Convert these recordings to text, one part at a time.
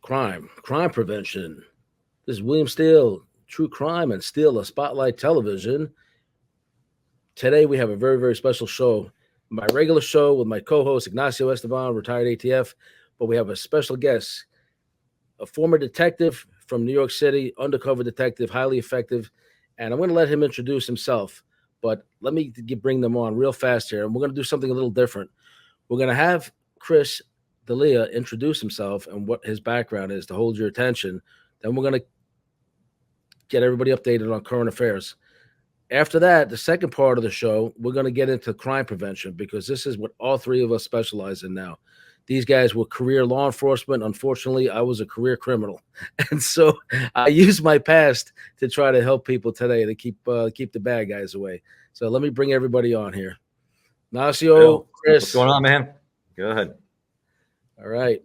crime prevention. This is William Steele, True Crime and Steele, a Spotlight Television. Today we have a very, very special show. My regular show with my co-host Ignacio Esteban, retired ATF, but we have a special guest, a former detective from New York City, undercover detective, highly effective, and I'm going to let him introduce himself. But let me bring them on real fast here, and we're going to do something a little different. We're going to have Chris Delia introduce himself and what his background is to hold your attention. Then we're going to get everybody updated on current affairs. After that, the second part of the show, we're going to get into crime prevention because this is what all three of us specialize in now. These guys were career law enforcement. Unfortunately, I was a career criminal. And so I use my past to try to help people today to keep the bad guys away. So let me bring everybody on here. Ignacio, Chris. What's going on, man? Good. All right.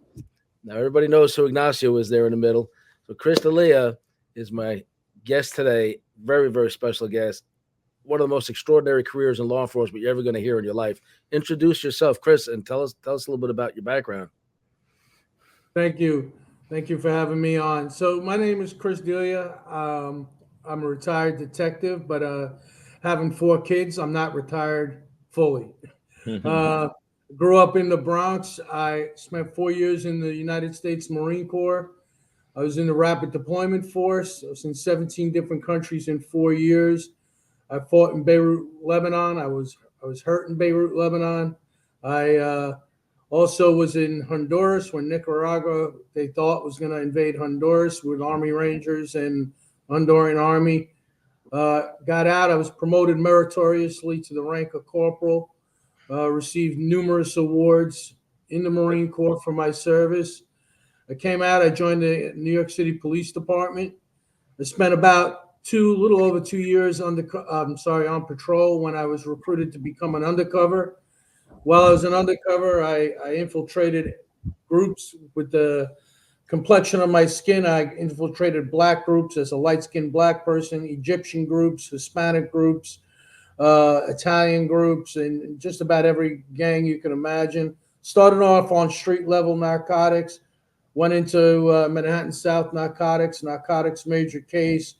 Now everybody knows who Ignacio is there in the middle. So Chris Delia is my guest today. Very, very special guest. One of the most extraordinary careers in law enforcement you're ever going to hear in your life. Introduce yourself, Chris, and tell us a little bit about your background. Thank you. Thank you for having me on. So my name is Chris Delia. I'm a retired detective, but having 4 kids, I'm not retired fully. Grew up in the Bronx. I spent 4 years in the United States Marine Corps. I was in the Rapid Deployment Force. I was in 17 different countries in 4 years. I fought in Beirut, Lebanon. I was hurt in Beirut, Lebanon. I also was in Honduras when Nicaragua, they thought, was going to invade Honduras with Army Rangers and Honduran Army. Got out. I was promoted meritoriously to the rank of corporal. Received numerous awards in the Marine Corps for my service. I came out. I joined the New York City Police Department. I spent about little over 2 years on patrol when I was recruited to become an undercover. While I was an undercover, I infiltrated groups with the complexion of my skin. I infiltrated black groups as a light-skinned black person, Egyptian groups, Hispanic groups, Italian groups, and just about every gang you can imagine. Started off on street-level narcotics, went into Manhattan South narcotics major case.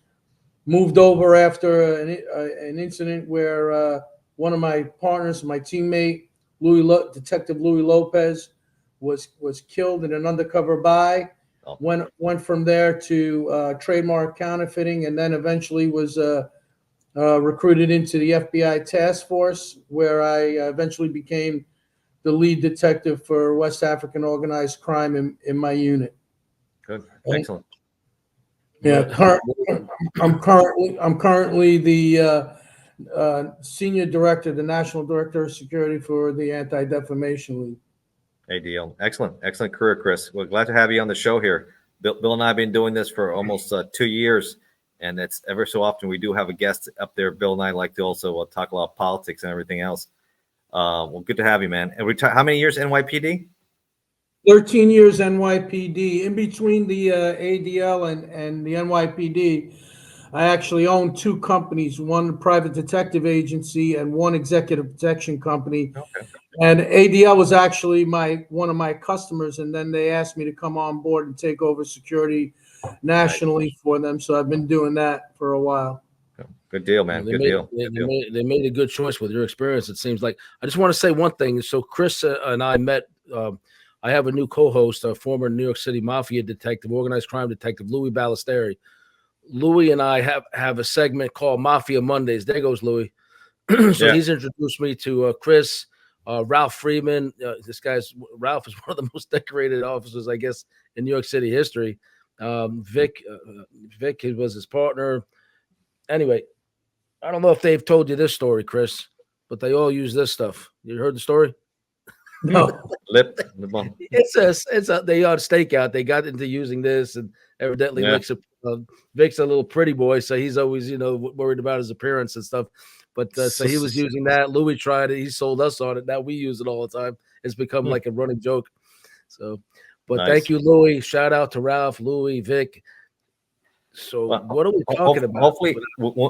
Moved over after an incident where one of my partners, my teammate, Detective Louis Lopez, was killed in an undercover buy. Oh. Went from there to trademark counterfeiting, and then eventually was recruited into the FBI task force, where I eventually became the lead detective for West African organized crime in my unit. Good, excellent. Yeah, I'm currently the senior director, the national director of security for the Anti-Defamation League. ADL, excellent career, Chris. We're glad to have you on the show here. Bill and I have been doing this for almost 2 years, and it's ever so often we do have a guest up there. Bill and I like to also talk a lot of politics and everything else. Well, good to have you, man. And how many years NYPD? 13 years NYPD. In between the ADL and the NYPD, I actually own 2 companies, one private detective agency and one executive protection company. Okay. And ADL was actually one of my customers, and then they asked me to come on board and take over security nationally for them. So I've been doing that for a while. Good deal, man. Good deal. They made a good choice with your experience, it seems like. I just want to say one thing. So Chris and I met I have a new co-host, a former New York City Mafia detective, organized crime detective, Louis Ballesteri. Louis and I have a segment called Mafia Mondays. There goes Louis. He's introduced me to Chris, Ralph Freeman. Ralph is one of the most decorated officers, I guess, in New York City history. Vic was his partner. Anyway, I don't know if they've told you this story, Chris, but they all use this stuff. You heard the story? No. Lip. It's they on stakeout. They got into using this, and evidently Vic's a little pretty boy, so he's always worried about his appearance and stuff. But so he was using that. Louis tried it. He sold us on it. Now we use it all the time. It's become like a running joke. So, but nice. Thank you, Louis. Shout out to Ralph, Louis, Vic. So what are we talking about? Hopefully,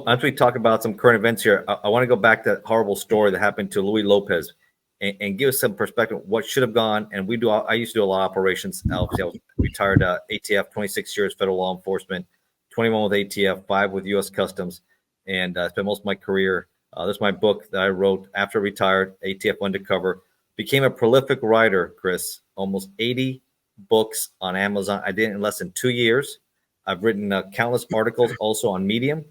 after we talk about some current events here, I want to go back to that horrible story that happened to Louis Lopez. and give us some perspective what should have gone. And I used to do a lot of operations. Obviously, I was retired ATF, 26 years federal law enforcement, 21 with ATF, 5 with U.S. Customs, and I spent most of my career. This is my book that I wrote after I retired, ATF Undercover. Became a prolific writer, Chris. Almost 80 books on Amazon. I did it in less than 2 years. I've written countless articles also on Medium,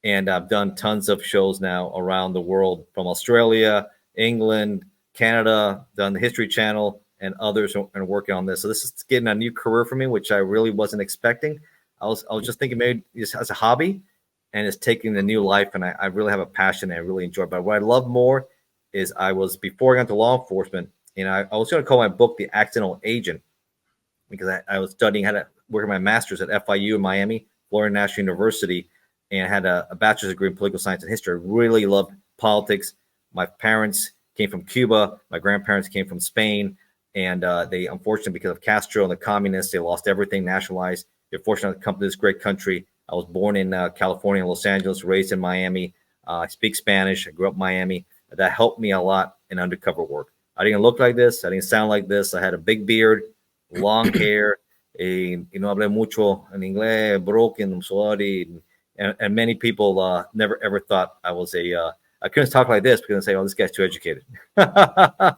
and I've done tons of shows now around the world, from Australia, England, Canada, done the History Channel, and others are working on this. So this is getting a new career for me, which I really wasn't expecting. I was just thinking maybe just as a hobby, and it's taking a new life, and I really have a passion and I really enjoy it. But what I love more is before I got into law enforcement, I was going to call my book The Accidental Agent, because I was studying how to work my master's at FIU in Miami, Florida National University, and had a bachelor's degree in political science and history. I really loved politics. My parents came from Cuba. My grandparents came from Spain. And they, unfortunately, because of Castro and the communists, they lost everything, nationalized. They're fortunate to come to this great country. I was born in California, Los Angeles, raised in Miami. I speak Spanish. I grew up in Miami. That helped me a lot in undercover work. I didn't look like this. I didn't sound like this. I had a big beard, long hair. Hablé mucho en inglés, broken, I'm sorry. And many people never ever thought I was I couldn't talk like this because they say, oh, this guy's too educated. I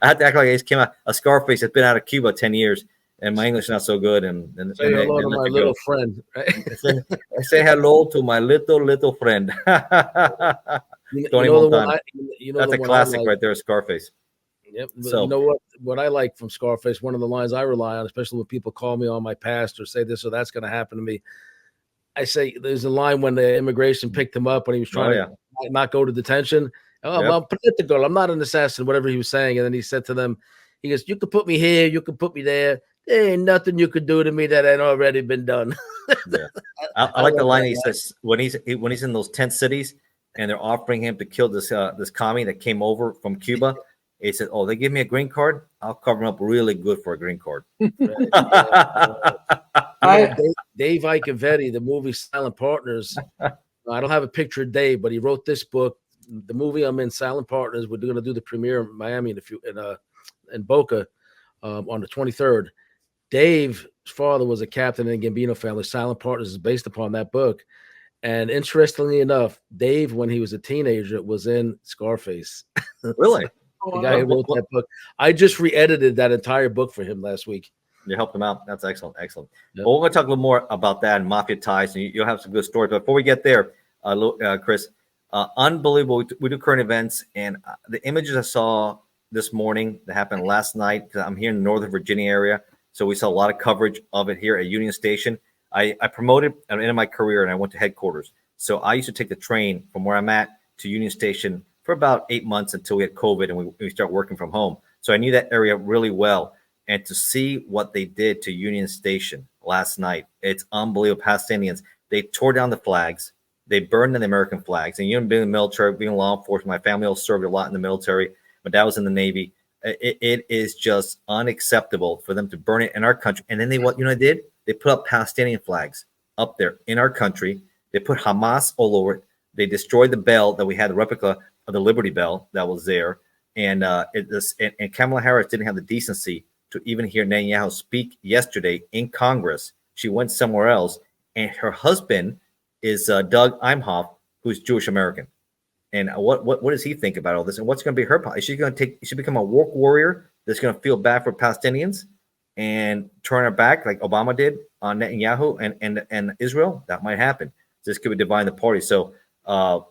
had to act like I just came out a Scarface that's been out of Cuba 10 years, and my English is not so good. And say hello to my little friend. Right? I say hello to my little friend. Tony Montana. That's a classic right there, Scarface. Yep. So, you know what I like from Scarface, one of the lines I rely on, especially when people call me on my past or say this or that's going to happen to me, I say there's a line when the immigration picked him up when he was trying to not go to detention. Oh, yep. I'm political. I'm not an assassin, whatever he was saying. And then he said to them, he goes, you can put me here. You can put me there. There ain't nothing you could do to me that ain't already been done. Yeah. I like the line he says when he's in those tent cities and they're offering him to kill this commie that came over from Cuba. He said, oh, they give me a green card? I'll cover them up really good for a green card. Dave Icavetti, the movie Silent Partners. I don't have a picture of Dave, but he wrote this book. The movie I'm in, Silent Partners, we're going to do the premiere in Miami in Boca on the 23rd. Dave's father was a captain in the Gambino family. Silent Partners is based upon that book. And interestingly enough, Dave, when he was a teenager, was in Scarface. Really? The guy who wrote that book. I just re-edited that entire book for him last week. You helped him out. That's excellent. Excellent. Yep. Well, we're going to talk a little more about that and mafia ties, and you'll have some good stories. But before we get there, Chris, unbelievable. We do current events, and the images I saw this morning that happened last night, because I'm here in the Northern Virginia area, so we saw a lot of coverage of it here at Union Station. I promoted at the end of my career, and I went to headquarters. So I used to take the train from where I'm at to Union Station for about 8 months until we had COVID and we started working from home. So I knew that area really well. And to see what they did to Union Station last night, it's unbelievable. Palestinians, they tore down the flags. They burned the American flags. And being in the military, being in law enforcement, my family all served a lot in the military. My dad was in the Navy. It is just unacceptable for them to burn it in our country. And then they did? They put up Palestinian flags up there in our country. They put Hamas all over it. They destroyed the bell that we had, the replica of the Liberty Bell that was there. And Kamala Harris didn't have the decency to even hear Netanyahu speak yesterday in Congress. She went somewhere else. And her husband is Doug Imhoff, who's Jewish American. And what does he think about all this? And what's going to be her policy? Is she going to become a woke warrior that's going to feel bad for Palestinians and turn her back like Obama did on Netanyahu and Israel? That might happen. This could be dividing the party. So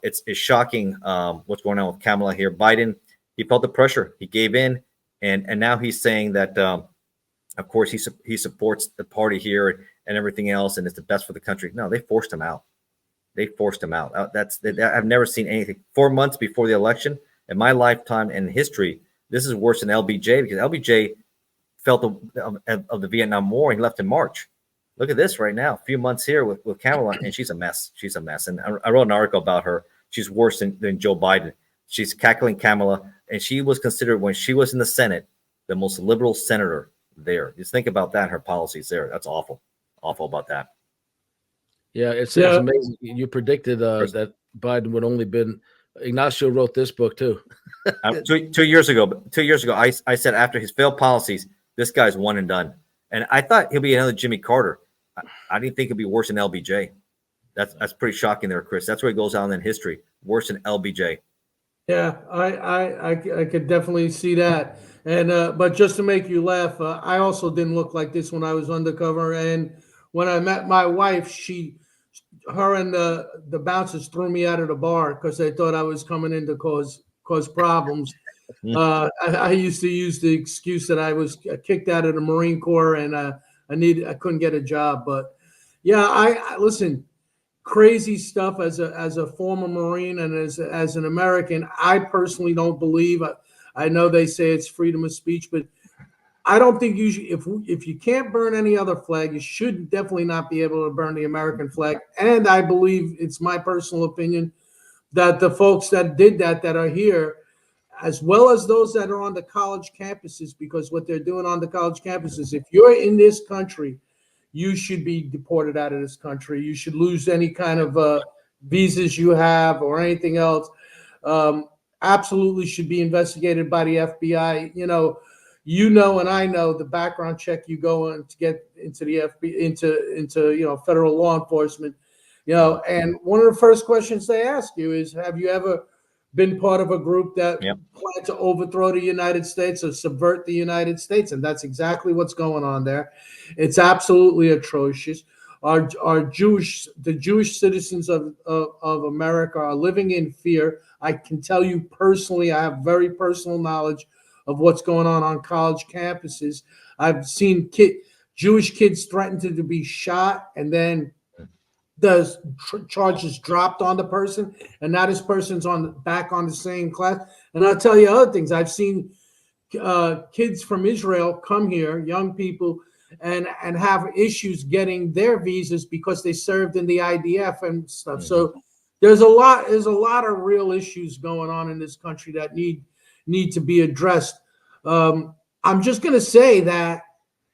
it's shocking what's going on with Kamala here. Biden, he felt the pressure. He gave in. And now he's saying that, of course, he supports the party here and everything else, and it's the best for the country. No, they forced him out. They forced him out. I've never seen anything. 4 months before the election, in my lifetime and history, this is worse than LBJ, because LBJ felt of the Vietnam War and he left in March. Look at this right now. A few months here with Kamala, and she's a mess. She's a mess. And I wrote an article about her. She's worse than Joe Biden. She's cackling Kamala, and she was considered, when she was in the Senate, the most liberal senator there. Just think about that, her policies there. That's awful. Awful about that. Yeah, it's amazing. You predicted that Biden would only been Ignacio wrote this book too. 2 years ago, I said after his failed policies, this guy's one and done. And I thought he'll be another Jimmy Carter. I didn't think it'd be worse than LBJ. That's pretty shocking there, Chris. That's where he goes down in history. Worse than LBJ. Yeah, I could definitely see that. And but just to make you laugh, I also didn't look like this when I was undercover. And when I met my wife, her and the bouncers threw me out of the bar because they thought I was coming in to cause problems. I used to use the excuse that I was kicked out of the Marine Corps and I couldn't get a job. But yeah, I listen. Crazy stuff as a former Marine and as an American. I personally don't believe. I know they say it's freedom of speech, but I don't think you should. If you can't burn any other flag, you should definitely not be able to burn the American flag. And I believe, it's my personal opinion, that the folks that did that are here, as well as those that are on the college campuses, because what they're doing on the college campuses, if you're in this country, you should be deported out of this country. You should lose any kind of visas you have or anything else. Absolutely should be investigated by the FBI. And I know the background check you go on to get into the FBI, into federal law enforcement. And one of the first questions they ask you is, have you ever been part of a group that planned to overthrow the United States or subvert the United States? And that's exactly what's going on there. It's absolutely atrocious. The Jewish citizens of America are living in fear. I can tell you personally, I have very personal knowledge of what's going on college campuses. I've seen Jewish kids threatened to be shot, and then the charges dropped on the person, and now this person's back on the same class. And I'll tell you other things. I've seen kids from Israel come here, young people, and have issues getting their visas because they served in the IDF and stuff. Mm-hmm. So there's a lot of real issues going on in this country that need to be addressed. I'm just going to say that,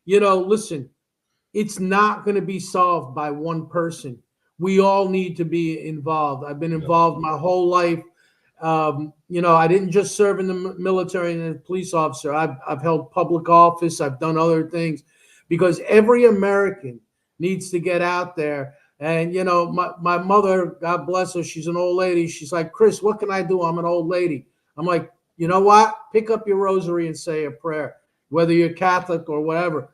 listen, it's not going to be solved by one person. We all need to be involved. I've been involved my whole life. I didn't just serve in the military and as a police officer. I've held public office. I've done other things, because every American needs to get out there. And, my mother, God bless her, she's an old lady. She's like, Chris, what can I do? I'm an old lady. I'm like, you know what? Pick up your rosary and say a prayer, whether you're Catholic or whatever.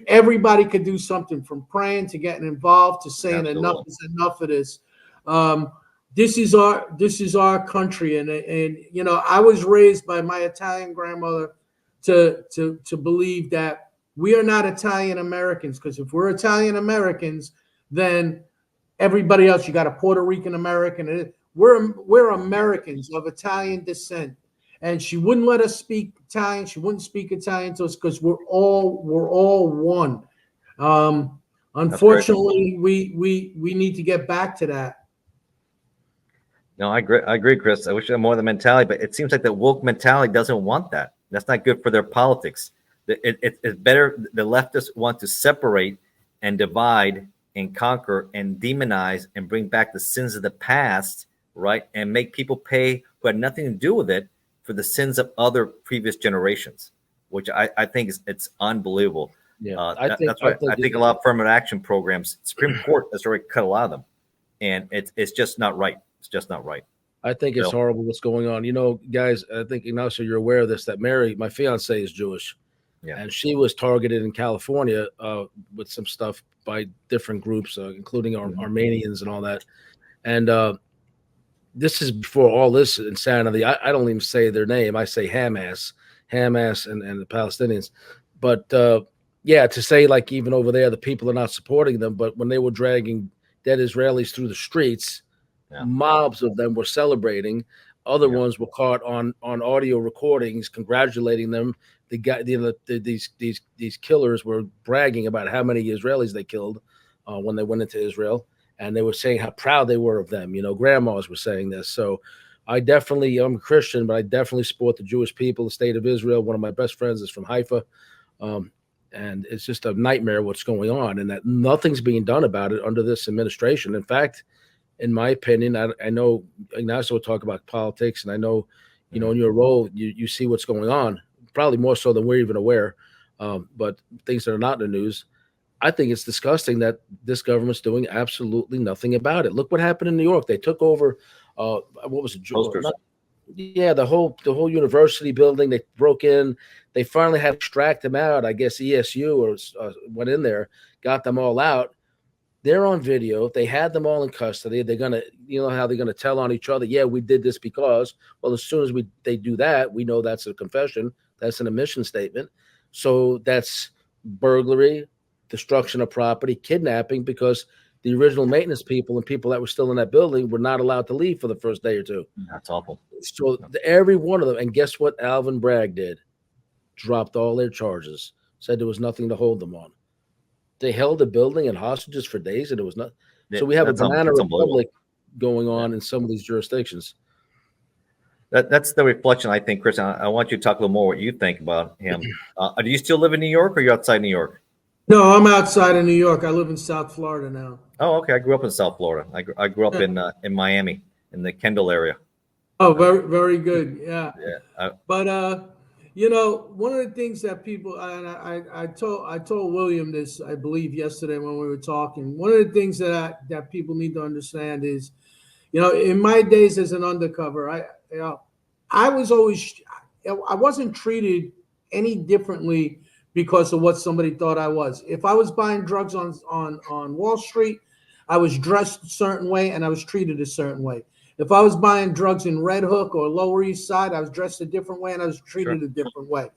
Everybody could do something, from praying to getting involved to saying enough is enough of this. This is our country, and I was raised by my Italian grandmother to believe that we are not Italian Americans, because if we're Italian Americans, then everybody else, you got a Puerto Rican American. We're Americans of Italian descent. And she wouldn't let us speak Italian. She wouldn't speak Italian to us because we're all one. Unfortunately, we need to get back to that. No, I agree, Chris. I wish I had more of the mentality, but it seems like the woke mentality doesn't want that. That's not good for their politics. It's better. The leftists want to separate and divide and conquer and demonize and bring back the sins of the past, right? And make people pay who had nothing to do with it for the sins of other previous generations, which I think it's unbelievable. Yeah, that's why I think a lot of affirmative action programs, Supreme Court has already cut a lot of them, and it's just not right. It's just not right. I think it's horrible what's going on. Guys, I think, Ignacio, you're aware of this, that Mary, my fiance, is Jewish. Yeah. And she was targeted in California with some stuff by different groups, including Armenians and all that. And this is before all this insanity. I don't even say their name. I say Hamas and the Palestinians. But to say, like, even over there, the people are not supporting them. But when they were dragging dead Israelis through the streets, mobs of them were celebrating. Other ones were caught on audio recordings congratulating them. The guy, these killers were bragging about how many Israelis they killed when they went into Israel. And they were saying how proud they were of them. Grandmas were saying this. So I'm a Christian, but I definitely support the Jewish people, the state of Israel. One of my best friends is from Haifa. And it's just a nightmare what's going on, and that nothing's being done about it under this administration. In fact, in my opinion, I know Ignacio will talk about politics, and I know, in your role, you see what's going on, probably more so than we're even aware, but things that are not in the news. I think it's disgusting that this government's doing absolutely nothing about it. Look what happened in New York. They took over, what was it? The whole university building. They broke in. They finally had to extract them out. I guess ESU went in there, got them all out. They're on video. They had them all in custody. They're gonna, how they're gonna tell on each other. Yeah, we did this because. Well, as soon as they do that, we know that's a confession. That's an admission statement. So that's burglary, destruction of property, kidnapping, because the original maintenance people and people that were still in that building were not allowed to leave for the first day or two. That's awful. So every one of them, and guess what Alvin Bragg did? Dropped all their charges, said there was nothing to hold them on. They held the building and hostages for days, and it was not. So we have a banana republic going on in some of these jurisdictions. That's the reflection, I think, Chris. I want you to talk a little more what you think about him. Do you still live in New York, or are you outside New York? No, I'm outside of New York. I live in South Florida now. Oh, okay. I grew up in South Florida. I grew up in Miami, in the Kendall area. Oh, very, very good. Yeah. But one of the things that people, and I told William this, I believe, yesterday when we were talking. One of the things that people need to understand is, in my days as an undercover, I wasn't treated any differently because of what somebody thought I was. If I was buying drugs on Wall Street, I was dressed a certain way and I was treated a certain way. If I was buying drugs in Red Hook or Lower East Side, I was dressed a different way and I was treated a different way.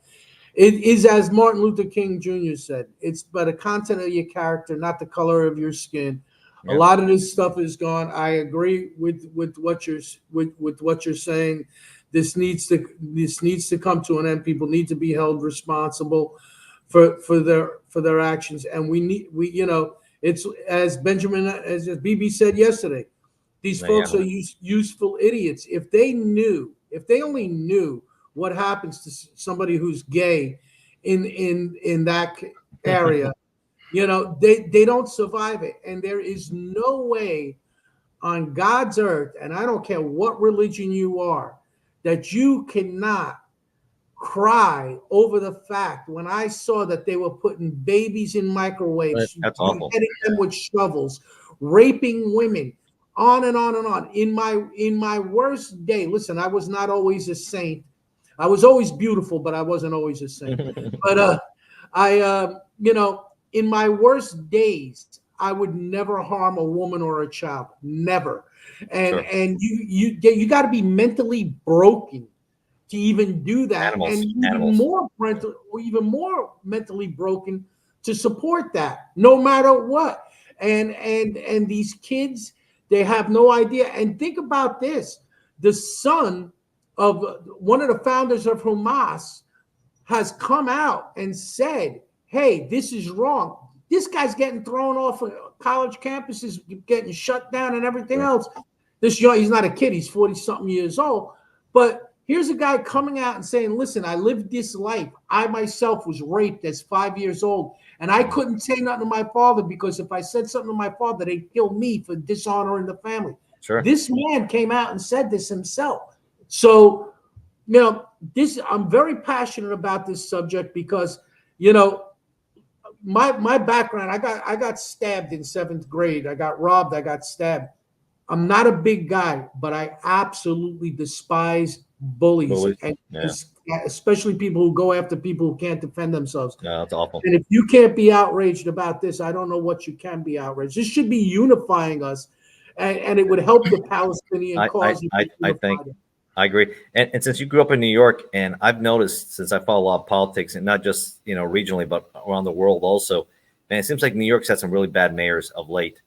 It is, as Martin Luther King Jr. said, it's but the content of your character, not the color of your skin. Yep. A lot of this stuff is gone. I agree with what you're saying. This needs to come to an end. People need to be held responsible for their actions, and it's as BB said yesterday. These folks are useful idiots. If they only knew what happens to somebody who's gay in that area, they don't survive it. And there is no way on God's earth, and I don't care what religion you are, that you cannot cry over the fact when I saw that they were putting babies in microwaves, that's awful, hitting them with shovels, raping women, on and on and on. In my worst day, listen, I was not always a saint. I was always beautiful, but I wasn't always a saint. But in my worst days, I would never harm a woman or a child, never. And you got to be mentally broken to even do that, even more mentally broken to support that, no matter what. And these kids, they have no idea. And think about this: the son of one of the founders of Hamas has come out and said, "Hey, this is wrong. This guy's getting thrown off of college campuses, getting shut down, and everything else." He's not a kid; he's 40-something years old, but. Here's a guy coming out and saying, listen, I lived this life. I myself was raped as 5 years old, and I couldn't say nothing to my father because if I said something to my father, they'd kill me for dishonoring the family. Sure. This man came out and said this himself. So, I'm very passionate about this subject because, my background, I got stabbed in 7th grade. I got robbed. I got stabbed. I'm not a big guy, but I absolutely despise bullies. And especially people who go after people who can't defend themselves. No, that's awful. And if you can't be outraged about this, I don't know what you can be outraged. This should be unifying us, and it would help the Palestinian cause. I agree. And since you grew up in New York, and I've noticed since I follow a lot of politics, and not just regionally, but around the world also, and it seems like New York's had some really bad mayors of late.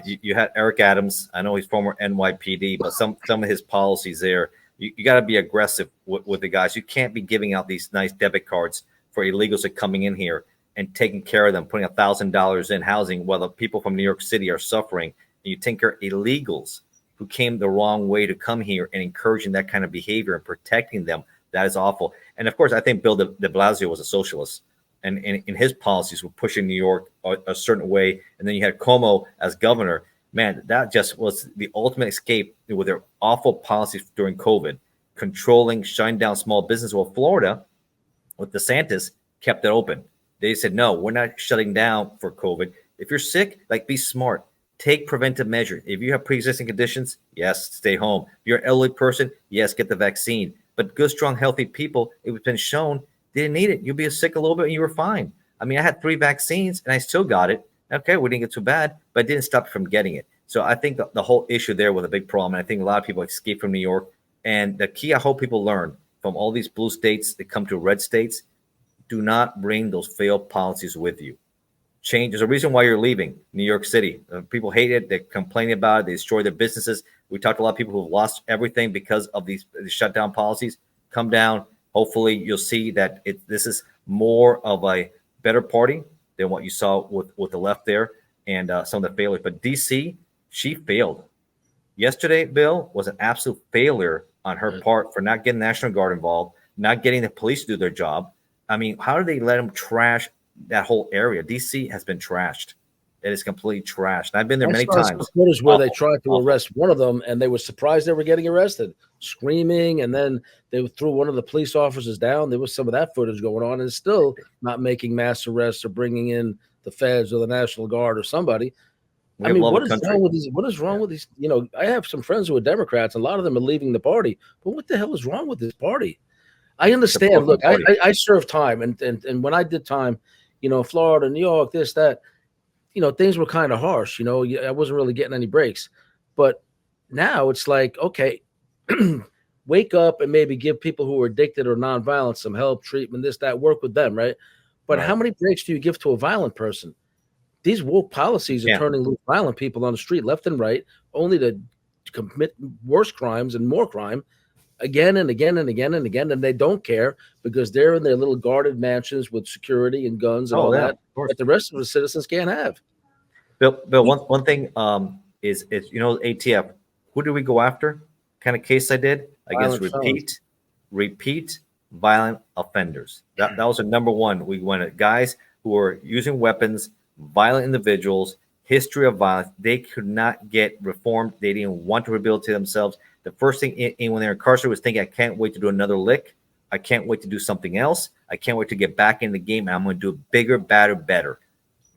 You had Eric Adams. I know he's former NYPD, but some of his policies there, you got to be aggressive with the guys. You can't be giving out these nice debit cards for illegals that are coming in here and taking care of them, putting $1,000 in housing while the people from New York City are suffering. And you take care of illegals who came the wrong way to come here and encouraging that kind of behavior and protecting them. That is awful. And of course, I think Bill de Blasio was a socialist. And in his policies were pushing New York a certain way. And then you had Cuomo as governor. man, that just was the ultimate escape with their awful policies during COVID, controlling, shutting down small business. Well, Florida, with DeSantis, kept it open. They said, no, we're not shutting down for COVID. If you're sick, like, be smart. Take preventive measures. If you have pre-existing conditions, yes, stay home. If you're an elderly person, yes, get the vaccine. But good, strong, healthy people, it has been shown they didn't need it. You'll be sick a little bit and you were fine. I mean, I had 3 vaccines and I still got it. Okay, we didn't get too bad, but it didn't stop from getting it. So I think the whole issue there was a big problem. And I think a lot of people escape from New York. And the key I hope people learn from all these blue states that come to red states, do not bring those failed policies with you. Change. There's a reason why you're leaving New York City. People hate it. They're complaining about it. They destroy their businesses. We talked to a lot of people who've lost everything because of these shutdown policies. Come down. Hopefully, you'll see that this is more of a better party than what you saw with the left there and some of the failures. But DC, she failed. Yesterday, Bill, was an absolute failure on her part for not getting the National Guard involved, not getting the police to do their job. I mean, how do they let them trash that whole area? DC has been trashed. It is completely trashed. I've been there many times. Footage where they tried to arrest one of them, and they were surprised they were getting arrested, screaming, and then they threw one of the police officers down. There was some of that footage going on, and it's still not making mass arrests or bringing in the feds or the National Guard or somebody. I mean, what is wrong with these? What is wrong with these? You know, I have some friends who are Democrats, and a lot of them are leaving the party. But what the hell is wrong with this party? I understand. Look, I served time, and when I did time, you know, Florida, New York, this, that, you know, things were kind of harsh. You know, I wasn't really getting any breaks. But now it's like, okay, wake up and maybe give people who are addicted or nonviolent some help, treatment, this, that, work with them, right? But how many breaks do you give to a violent person? These woke policies are turning loose violent people on the street left and right, only to commit worse crimes and more crime again and again and again and again. And they don't care because they're in their little guarded mansions with security and guns and all that the rest of the citizens can't have. Bill, one thing is you know, ATF, who do we go after? Kind of case I did against repeat violent offenders. That was a number one. We went at guys who were using weapons, violent individuals, history of violence. They could not get reformed. They didn't want to rehabilitate themselves. The first thing when they're incarcerated was thinking, I can't wait to do another lick. I can't wait to do something else. I can't wait to get back in the game. And I'm going to do it bigger, badder, better.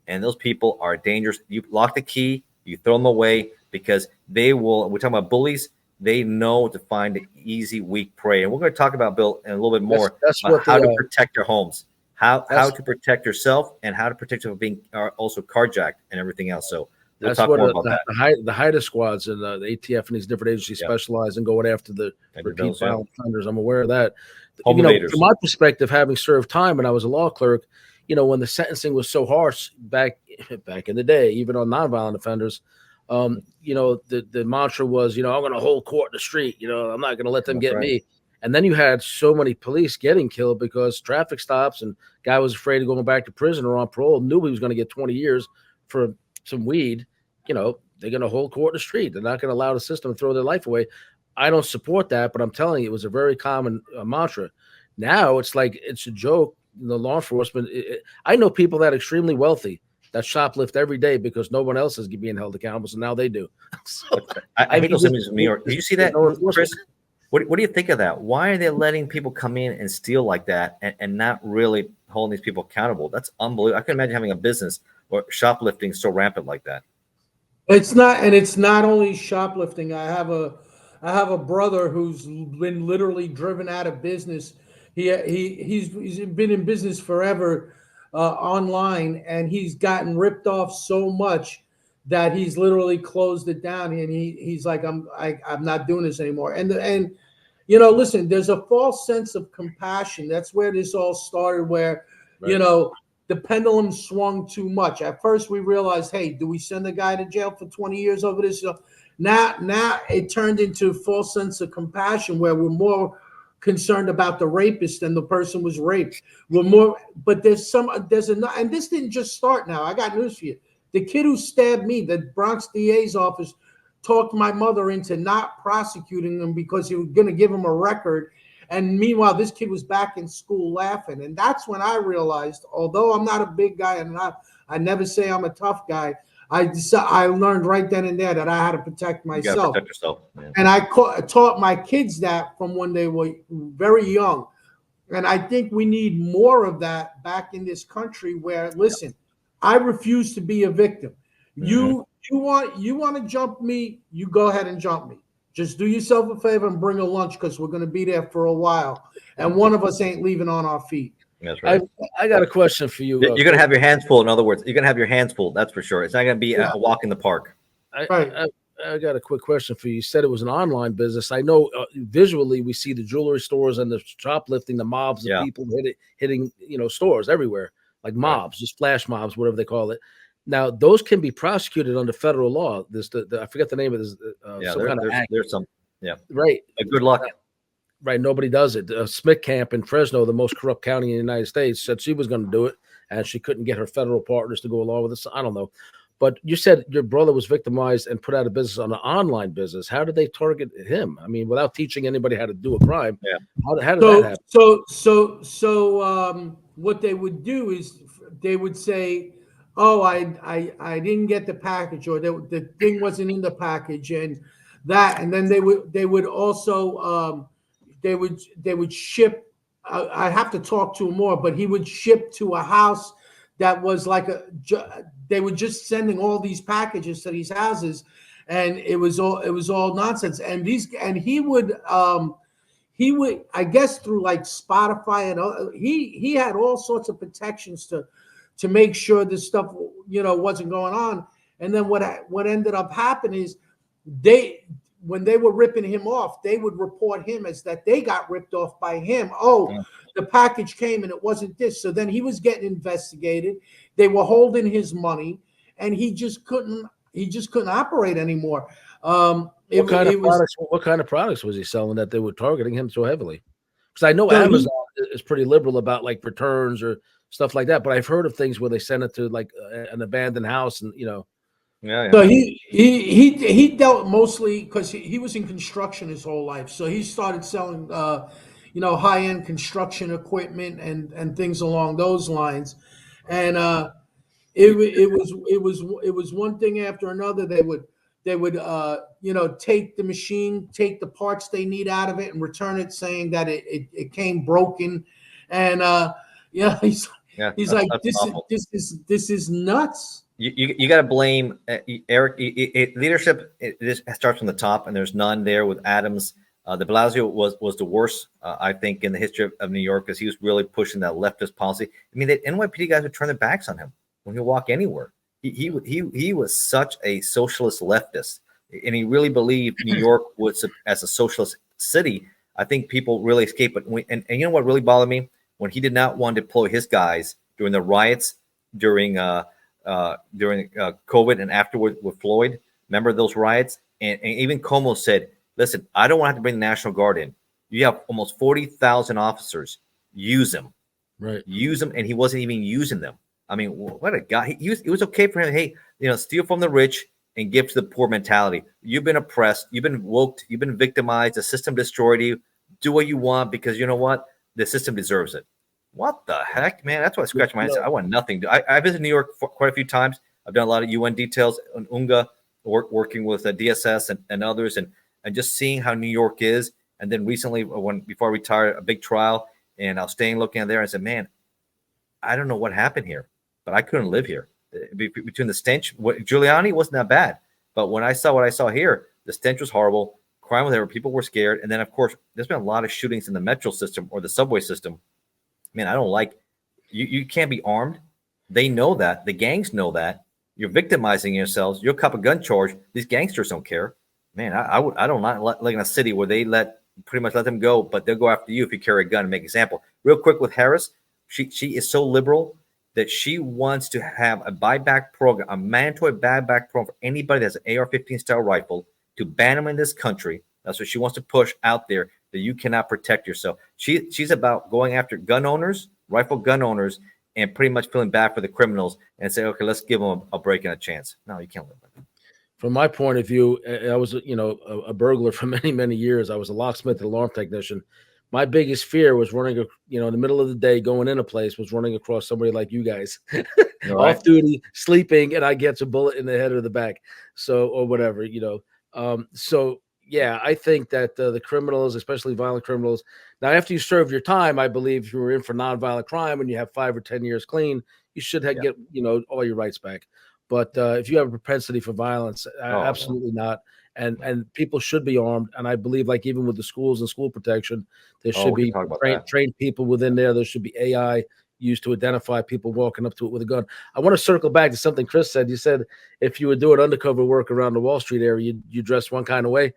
And those people are dangerous. You lock the key, you throw them away because they will. We're talking about bullies. They know to find the easy, weak prey. And we're going to talk about, Bill, in a little bit more about how to protect your homes, how to protect yourself, and how to protect yourself from being also carjacked and everything else. So we'll talk more about that. The HIDTA squads and the ATF and these different agencies specialize in going after the repeat violent offenders. I'm aware of that. You know, from my perspective, having served time when I was a law clerk, you know, when the sentencing was so harsh back in the day, even on nonviolent offenders, you know, the mantra was, you know, I'm going to hold court in the street. You know, I'm not going to let them get me. And then you had so many police getting killed because traffic stops and guy was afraid of going back to prison or on parole, knew he was going to get 20 years for some weed. You know, they're going to hold court in the street. They're not going to allow the system to throw their life away. I don't support that, but I'm telling you, it was a very common mantra. Now it's like it's a joke. The law enforcement. I know people that are extremely wealthy that shoplift every day because no one else is being held accountable, so now they do. So, I hate those images in New York. Did you see that, Chris? What do you think of that? Why are they letting people come in and steal like that and not really holding these people accountable? That's unbelievable. I can imagine having a business where shoplifting is so rampant like that. It's not, and it's not only shoplifting. I have a brother who's been literally driven out of business. He's been in business forever online, and he's gotten ripped off so much that he's literally closed it down. And he's like, I'm not doing this anymore. And you know, listen, there's a false sense of compassion. That's where this all started. Where you know, the pendulum swung too much. At first, we realized, hey, do we send the guy to jail for 20 years over this? Now it turned into a false sense of compassion where we're more concerned about the rapist than the person was raped. We're more, but there's enough, and this didn't just start now. I got news for you. The kid who stabbed me, the Bronx DA's office talked my mother into not prosecuting him because he was going to give him a record. And meanwhile, this kid was back in school laughing. And that's when I realized, although I'm not a big guy and I never say I'm a tough guy, I learned right then and there that I had to protect You gotta myself. protect yourself. Yeah. And I taught my kids that from when they were very young. And I think we need more of that back in this country where, listen, I refuse to be a victim. You want to jump me, you go ahead and jump me. Just do yourself a favor and bring a lunch because we're going to be there for a while. And one of us ain't leaving on our feet. That's right. I got a question for you. You're gonna have your hands full. In other words, you're gonna have your hands full. That's for sure. It's not gonna be a walk in the park. I got a quick question for you. You said it was an online business. I know visually we see the jewelry stores and the shoplifting, the mobs of people hitting stores everywhere, like mobs, just flash mobs, whatever they call it. Now those can be prosecuted under federal law. There's I forget the name of this. There's some. Yeah. Right. Good luck. Right. Nobody does it. Smith Camp in Fresno, the most corrupt county in the United States, said she was going to do it, and she couldn't get her federal partners to go along with this. I don't know. But you said your brother was victimized and put out of business on an online business. How did they target him? I mean, without teaching anybody how to do a crime. Yeah. How did that happen? So what they would do is they would say, "Oh, I didn't get the package, or the thing wasn't in the package," and then they would also they would ship. I have to talk to him more, but he would ship to a house that was like they were just sending all these packages to these houses, and it was all nonsense. And he would I guess through like Spotify and he had all sorts of protections to make sure this stuff wasn't going on. And then what ended up happening is when they were ripping him off, they would report him as that they got ripped off by him. The package came and it wasn't this. So then he was getting investigated. They were holding his money, and he just couldn't operate anymore. What kind of products was he selling that they were targeting him so heavily? Because I know Amazon is pretty liberal about like returns or stuff like that, but I've heard of things where they send it to like an abandoned house, and Yeah. So he dealt mostly because he was in construction his whole life. So he started selling high-end construction equipment and things along those lines. And it was one thing after another. They would take the machine, take the parts they need out of it, and return it saying that it came broken. And he's like, this is nuts. You got to blame Eric. Leadership this starts from the top, and there's none there with Adams. De Blasio was the worst, I think, in the history of New York, because he was really pushing that leftist policy. I mean, the NYPD guys would turn their backs on him when he walked anywhere. He was such a socialist leftist, and he really believed New York was as a socialist city. I think people really escaped it. And you know what really bothered me? When he did not want to deploy his guys during the riots, during COVID and afterward with Floyd. Remember those riots? And even Cuomo said, listen, I don't want to have to bring the National Guard in. You have almost 40,000 officers. Use them. Right. Use them. And he wasn't even using them. I mean, what a guy. It was okay for him. Hey, steal from the rich and give to the poor mentality. You've been oppressed. You've been woke. You've been victimized. The system destroyed you. Do what you want, because you know what? The system deserves it. What the heck, man? That's why I scratch my head. I want nothing. I visited New York quite a few times. I've done a lot of UN details on UNGA, working with DSS and others, and just seeing how New York is. And then recently, before I retired, a big trial, and I was looking at there, and I said, man, I don't know what happened here, but I couldn't live here. Between the stench, Giuliani wasn't that bad, but when I saw what I saw here, the stench was horrible. Crime was there. People were scared. And then, of course, there's been a lot of shootings in the metro system or the subway system. Man, I don't like you can't be armed. They know that. The gangs know that. You're victimizing yourselves. You'll cop a gun charge. These gangsters don't care. Man, I don't like in a city where they pretty much let them go, but they'll go after you if you carry a gun and make an example. Real quick with Harris, she is so liberal that she wants to have a buyback program, a mandatory buyback program for anybody that has an AR-15 style rifle, to ban them in this country. That's what she wants to push out there, that you cannot protect yourself. She's about going after gun owners, rifle gun owners, and pretty much feeling bad for the criminals and say, okay, let's give them a break and a chance. No, you can't live like that. From my point of view, I was, a burglar for many, many years. I was a locksmith and alarm technician. My biggest fear was running, in the middle of the day, going in a place, was running across somebody like you guys, Right. off duty, sleeping, and I get a bullet in the head or the back, or whatever, So yeah, I think that the criminals, especially violent criminals, now after you serve your time, I believe if you were in for nonviolent crime and you have 5 or 10 years clean, you should get all your rights back. But if you have a propensity for violence, absolutely not. And people should be armed. And I believe, like, even with the schools and school protection, there should we can be talk about that. trained people within there. There should be AI used to identify people walking up to it with a gun. I want to circle back to something Chris said. You said if you were doing undercover work around the Wall Street area, you dress one kind of way.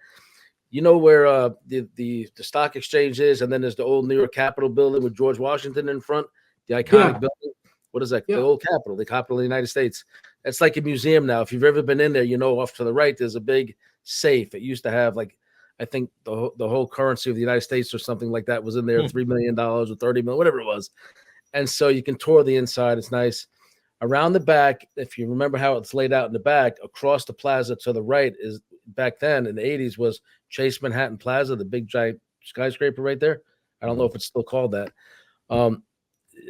You know where the stock exchange is, and then there's the old New York Capitol building with George Washington in front, the iconic building. What is that? Yeah. The old Capitol, the Capitol of the United States. It's like a museum now. If you've ever been in there, off to the right, there's a big safe. It used to have, like, I think the whole currency of the United States or something like that was in there, $3 million or $30 million, whatever it was. And so you can tour the inside. It's nice. Around the back, if you remember how it's laid out in the back, across the plaza to the right is, back then in the 80s, was Chase Manhattan Plaza, the big giant skyscraper right there. I don't know if it's still called that.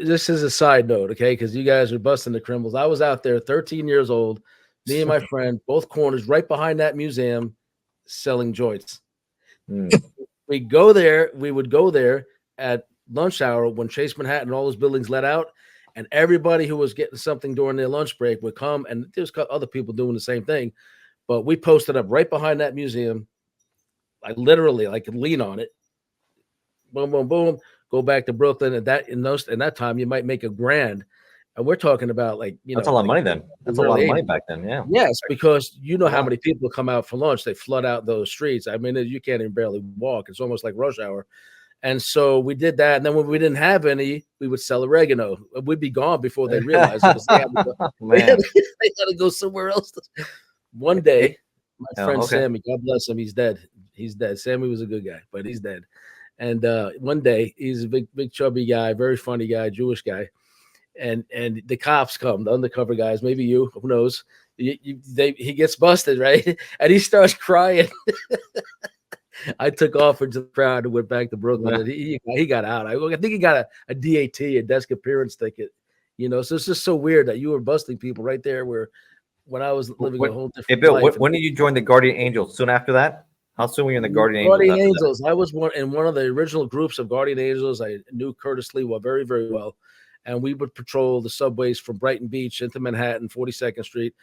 This is a side note, okay, because you guys are busting the criminals. I was out there 13 years old, me and my friend, both corners, right behind that museum, selling joints. We would go there at lunch hour when Chase Manhattan and all those buildings let out, and everybody who was getting something during their lunch break would come, and there's other people doing the same thing. But we posted up right behind that museum. I literally, could lean on it. Boom, boom, boom. Go back to Brooklyn. And in that time, you might make $1,000. And we're talking about, that's a lot of money then. That's a lot of money back then. Yeah. Yes, because how many people come out for lunch. They flood out those streets. I mean, you can't even barely walk. It's almost like rush hour. And so we did that. And then when we didn't have any, we would sell oregano. We'd be gone before they realized it. They had to go somewhere else. One day, my friend Sammy, God bless him, he's dead. He's dead. Sammy was a good guy, but he's dead. And one day, he's a big chubby guy, very funny guy, Jewish guy. And the cops come, the undercover guys, maybe you, who knows? He gets busted, right? And he starts crying. I took off into the crowd and went back to Brooklyn. And he got out. I think he got a DAT, a desk appearance ticket. So it's just so weird that you were busting people right there when I was living a whole different Bill, life. when did you join the Guardian Angels? Soon after that? How soon were you in the Guardian Angels? I was in one of the original groups of Guardian Angels. I knew Curtis Lee very, very well. And we would patrol the subways from Brighton Beach into Manhattan, 42nd Street.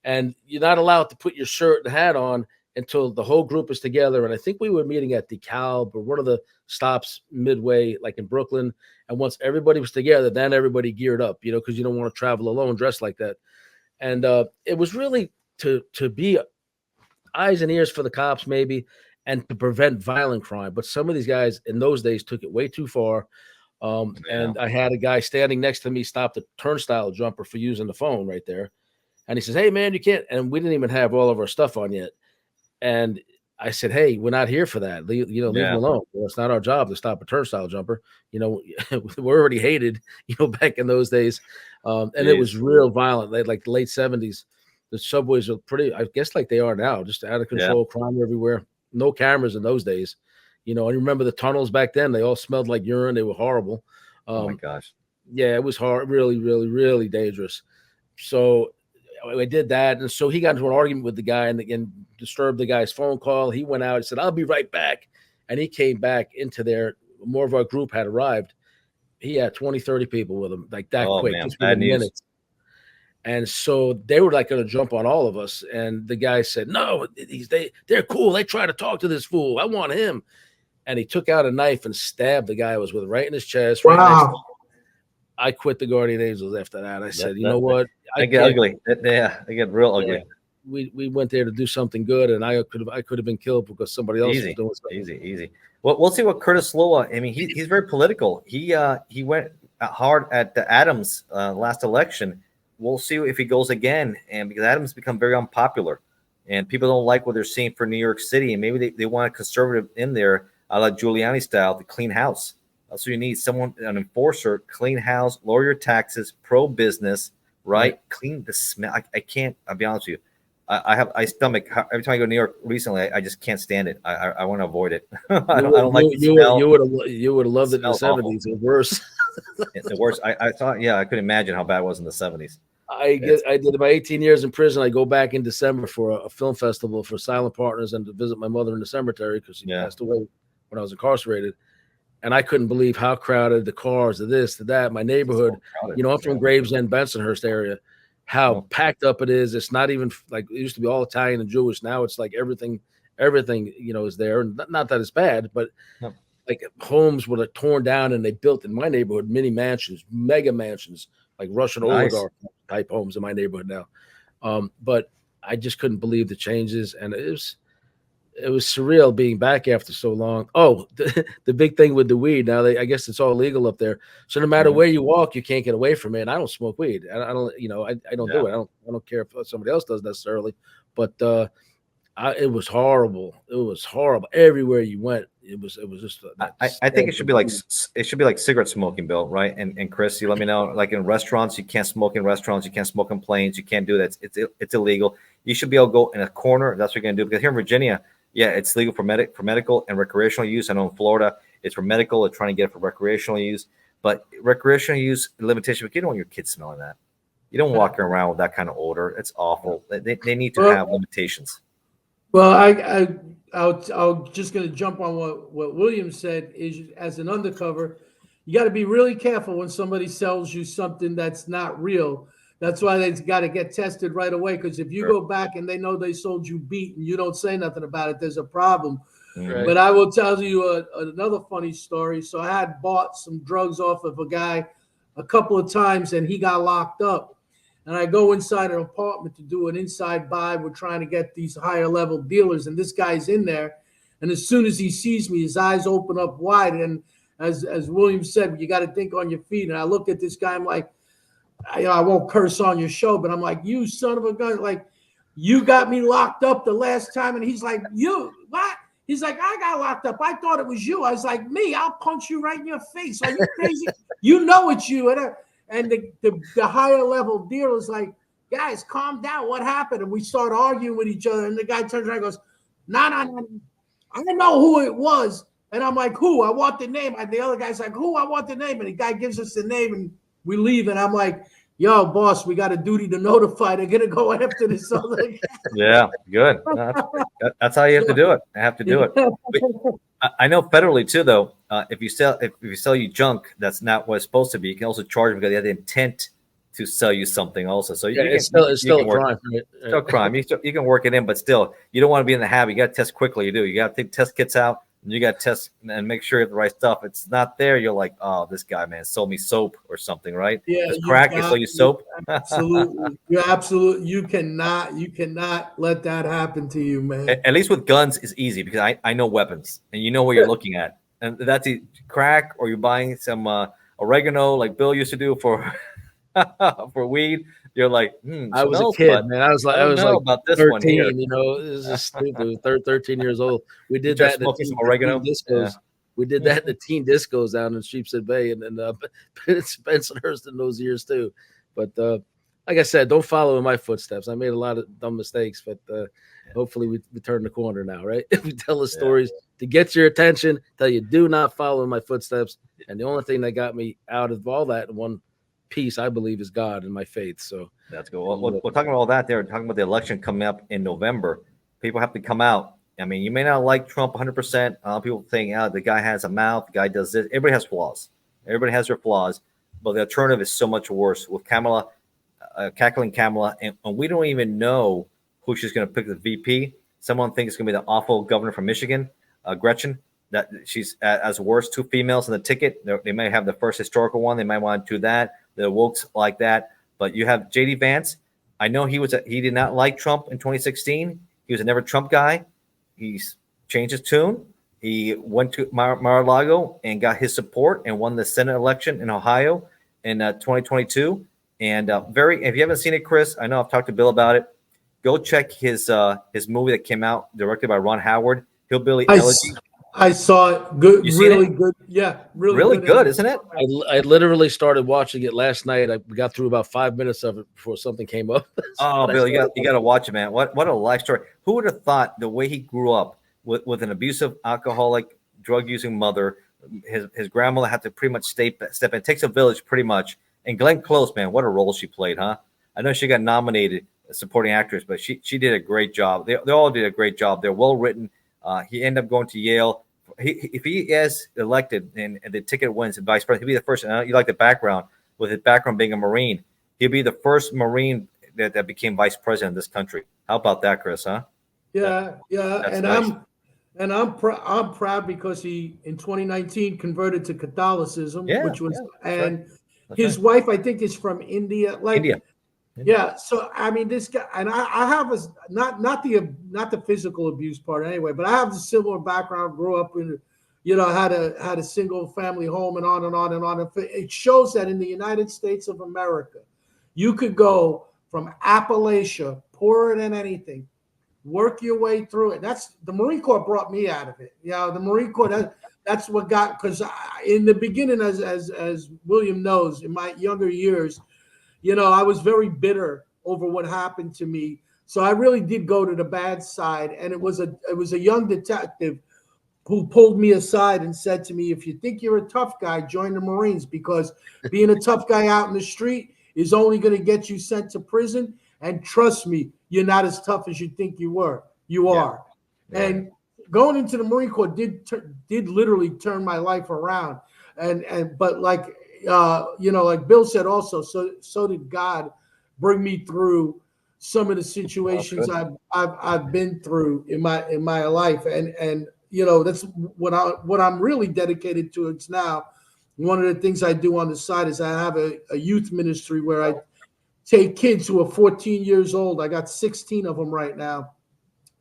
And you're not allowed to put your shirt and hat on until the whole group is together. And I think we were meeting at DeKalb or one of the stops midway, like in Brooklyn. And once everybody was together, then everybody geared up, because you don't want to travel alone dressed like that. And it was really to be eyes and ears for the cops, maybe, and to prevent violent crime. But some of these guys in those days took it way too far. And I had a guy standing next to me stop the turnstile jumper for using the phone right there. And he says, "Hey, man, you can't." And we didn't even have all of our stuff on yet. And I said, "Hey, we're not here for that. Leave them alone. It's not our job to stop a turnstile jumper. We're already hated, back in those days." And it was real violent, like the late 70s. The subways are pretty, I guess, like they are now, just out of control, crime everywhere. No cameras in those days. I remember the tunnels back then. They all smelled like urine. They were horrible. Oh my gosh. Yeah, it was hard, really, really, really dangerous. So I did that. And so he got into an argument with the guy and disturbed the guy's phone call. He went out and said, "I'll be right back." And he came back into there. More of our group had arrived. He had 20, 30 people with him, like that quick, man, just within minutes. And so they were like going to jump on all of us. And the guy said, "No, they're cool. They try to talk to this fool. I want him." And he took out a knife and stabbed the guy I was with right in his chest. Right next to him. I quit the Guardian Angels after that. I said, "You know what? I get ugly. Yeah, they get real ugly." We went there to do something good, and I could have been killed because somebody else was doing something. Easy. Well, we'll see what Curtis Loa. I mean, he's very political. He went hard at the Adams last election. We'll see if he goes again, and because Adams become very unpopular, and people don't like what they're seeing for New York City, and maybe they want a conservative in there, like Giuliani style, to clean house. So you need an enforcer, clean house, lower your taxes, pro business, right? Clean the smell. I'll be honest with you. I stomach every time I go to New York recently. I just can't stand it. I want to avoid it. I don't like the smell. You would have loved it in the '70s. It was worse. It's the worst. I thought, yeah, I could imagine how bad it was in the '70s. I did about 18 years in prison. I go back in December for a film festival for Silent Partners and to visit my mother in the cemetery because she passed away when I was incarcerated. And I couldn't believe how crowded the cars, the this, the that, my neighborhood, so I'm from Gravesend, Bensonhurst area, how packed up it is. It's not even like it used to be all Italian and Jewish. Now it's like everything, is there. And not that it's bad, but like homes were like torn down and they built in my neighborhood, mini mansions, mega mansions, like Russian oligarch type homes in my neighborhood now. But I just couldn't believe the changes. And it was surreal being back after so long. Oh, the big thing with the weed now, I guess it's all legal up there. So no matter where you walk, you can't get away from it. And I don't smoke weed. I don't do it. I don't care if somebody else does necessarily, but it was horrible. It was horrible everywhere you went. It was just. I think it should be like cigarette smoking, Bill, right? And Chris, you let me know. Like in restaurants, you can't smoke in restaurants. You can't smoke in planes. You can't do that. It's illegal. You should be able to go in a corner. That's what you're gonna do. Because here in Virginia, it's legal for medical and recreational use. I know in Florida, it's for medical. They're trying to get it for recreational use. But recreational use limitation. But you don't want your kids smelling that. You don't walk around with that kind of odor. It's awful. They need to have limitations. Well, I'll just going to jump on what William said. Is as an undercover, you got to be really careful when somebody sells you something that's not real. That's why they got to get tested right away. Because if you go back and they know they sold you beat and you don't say nothing about it, there's a problem. Right. But I will tell you another funny story. So I had bought some drugs off of a guy a couple of times and he got locked up. And I go inside an apartment to do an inside buy. We're trying to get these higher level dealers. And this guy's in there. And as soon as he sees me, his eyes open up wide. And as William said, you got to think on your feet. And I look at this guy. I'm like, I won't curse on your show, but I'm like, you son of a gun. Like, you got me locked up the last time. And he's like, you, what? He's like, I got locked up. I thought it was you. I was like, me, I'll punch you right in your face. Are you crazy? You know it's you. And the higher level deal is like, guys, calm down. What happened? And we start arguing with each other. And the guy turns around and goes, no. I know who it was. And I'm like, who? I want the name. And the other guy's like, who? I want the name. And the guy gives us the name and we leave. And I'm like, yo, boss, we got a duty to notify. They're going to go after this other guy. Yeah, good. That's how you have to do it. I have to do it. But I know federally too, though. If you sell you junk, that's not what it's supposed to be. You can also charge them because they have the intent to sell you something also. So it's still a crime. It's still a crime. You can work it in, but still, you don't want to be in the habit. You got to test quickly. You do. You got to take test kits out. And you got to test and make sure you have the right stuff. It's not there. You're like, oh, this guy, man, sold me soap or something, right? Yeah, it's crack. They sell you soap. Absolutely, you cannot let that happen to you, man. At least with guns, it's easy because I know weapons and you know what you're looking at, and that's crack or you're buying some oregano like Bill used to do for for weed. You're like, I was a kid, man. I was like about this 13, one here. It was just stupid. 13 years old. We did that. Smoking some oregano. Discos. Yeah. We did that in the teen discos down in Sheepshead Bay and Bensonhurst in those years too. But like I said, don't follow in my footsteps. I made a lot of dumb mistakes, but hopefully we turn the corner now, right? We tell the stories to get your attention. Tell you do not follow in my footsteps. And the only thing that got me out of all that in one piece, I believe, is God and my faith. So that's good. Well, we're talking about all that there. We're talking about the election coming up in November. People have to come out. I mean, you may not like Trump 100%. People think, the guy has a mouth. The guy does this. Everybody has flaws. Everybody has their flaws. But the alternative is so much worse with Kamala, cackling Kamala. And we don't even know who she's going to pick the VP. Someone thinks it's going to be the awful governor from Michigan, Gretchen. That she's as worse. 2 females in the ticket. They may have the first historical one. They might want to do that. The wokes like that. But you have J.D. Vance. I know he did not like Trump in 2016. He was a never Trump guy. He's changed his tune. He went to Mar-a-Lago and got his support and won the Senate election in Ohio in 2022. And if you haven't seen it, Chris, I know I've talked to Bill about it. Go check his movie that came out, directed by Ron Howard, Hillbilly Elegy. I saw it. Good, You seen really it? good. Yeah, Really good. good, isn't it? I literally started watching it last night. I got through about 5 minutes of it before something came up. Oh, Bill, you got to watch it, man. What a life story. Who would have thought the way he grew up with an abusive, alcoholic, drug using mother, his grandmother had to pretty much step in. It takes a village, pretty much. And Glenn Close, man, what a role she played, huh? I know she got nominated as supporting actress, but she did a great job. They all did a great job. They're well written. He ended up going to Yale. If he is elected and the ticket wins and vice president, he'll be the first. You like the background, with his background being a Marine, he'll be the first Marine that became vice president of this country. How about that, Chris? Huh? Yeah, and nice. I'm proud because he in 2019 converted to Catholicism, which was and his wife I think is from India. India. Yeah, so I mean this guy, and I have a not the physical abuse part anyway, but I have a similar background. Grew up in, had a single family home and on and on and on. It shows that in the United States of America, you could go from Appalachia, poorer than anything, work your way through it. That's the Marine Corps brought me out of it. The Marine Corps. That's what got, because in the beginning, as William knows, in my younger years, I was very bitter over what happened to me. So I really did go to the bad side. And it was a young detective who pulled me aside and said to me, if you think you're a tough guy, join the Marines, because being a tough guy out in the street is only going to get you sent to prison. And trust me, you're not as tough as you think you were. You are. Yeah. And going into the Marine Corps did literally turn my life around. But like Bill said also, so did God bring me through some of the situations I've been through in my life. And that's what I'm really dedicated to. It's now one of the things I do on the side is I have a youth ministry where I take kids who are 14 years old. I got 16 of them right now,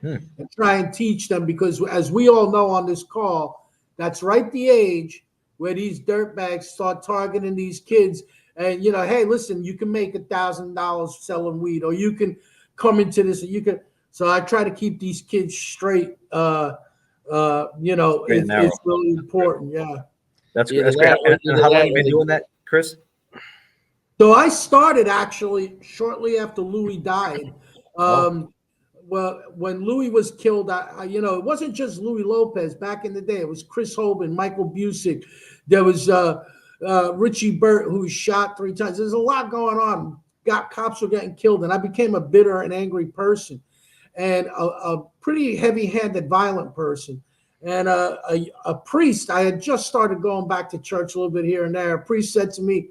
and try and teach them, because as we all know on this call, that's right the age where these dirtbags start targeting these kids. And, hey, listen, you can make $1,000 selling weed, or you can come into this, and you can. So I try to keep these kids straight. It's really important. Yeah. That's great. And how long have you been doing that, Chris? So I started actually shortly after Louis died. Well, when Louis was killed, it wasn't just Louis Lopez back in the day. It was Chris Hoban, Michael Busick. There was Richie Burt, who was shot 3 times. There's a lot going on. Cops were getting killed, and I became a bitter and angry person, and a pretty heavy-handed, violent person. And a priest, I had just started going back to church a little bit here and there. A priest said to me,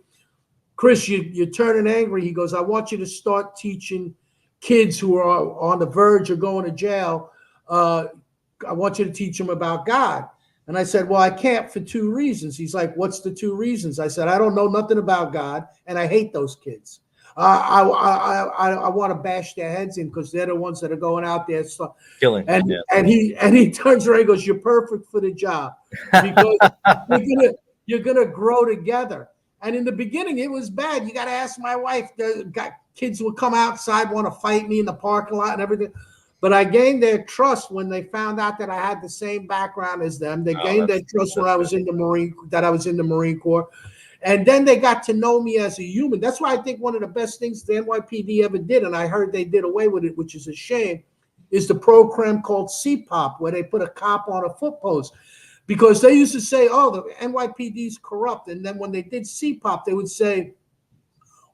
Chris, you're turning angry. He goes, I want you to start teaching kids who are on the verge of going to jail. I want you to teach them about God. And I said, well, I can't for 2 reasons. He's like, what's the 2 reasons? I said, I don't know nothing about God, and I hate those kids. I want to bash their heads in, because they're the ones that are going out there killing. And he turns around and goes, you're perfect for the job, because you're gonna grow together. And in the beginning, it was bad. You got to ask my wife. Kids would come outside, want to fight me in the parking lot and everything. But I gained their trust when they found out that I had the same background as them. They gained their trust when I was in the Marine Corps. And then they got to know me as a human. That's why I think one of the best things the NYPD ever did, and I heard they did away with it, which is a shame, is the program called CPOP, where they put a cop on a foot post. Because they used to say, oh, the NYPD is corrupt. And then when they did CPOP, they would say,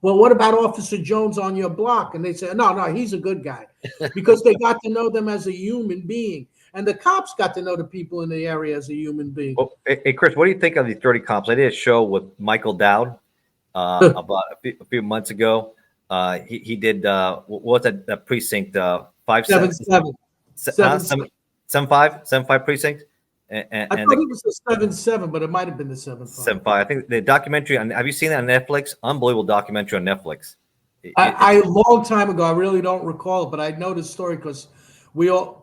well, what about Officer Jones on your block? And they say, no, he's a good guy. Because they got to know them as a human being. And the cops got to know the people in the area as a human being. Well, hey, Chris, what do you think of these 30 cops? I did a show with Michael Dowd about a few months ago. He did, what's that precinct? 7-7. 7-5 precinct? I thought it was the 7-7, but it might have been the 7-5. 7-5. I think the documentary have you seen that on Netflix? Unbelievable documentary on Netflix. A long time ago. I really don't recall it, but I know the story because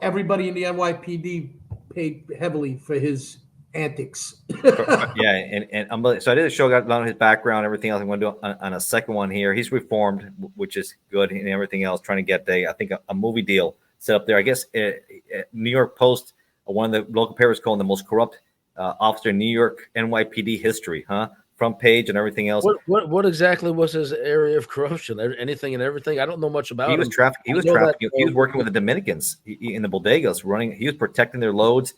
everybody in the NYPD paid heavily for his antics. Yeah, and so I did a show, got on his background, everything else. I'm going to do on a second one here. He's reformed, which is good, and everything else. Trying to get I think a movie deal set up there. I guess New York Post one of the local papers called the most corrupt officer in New York NYPD history, huh? Front page and everything else. What exactly was his area of corruption? Anything and everything? I don't know much about He him. was trafficking. He was trafficking. He was working with the Dominicans in the bodegas, running. He was protecting their loads,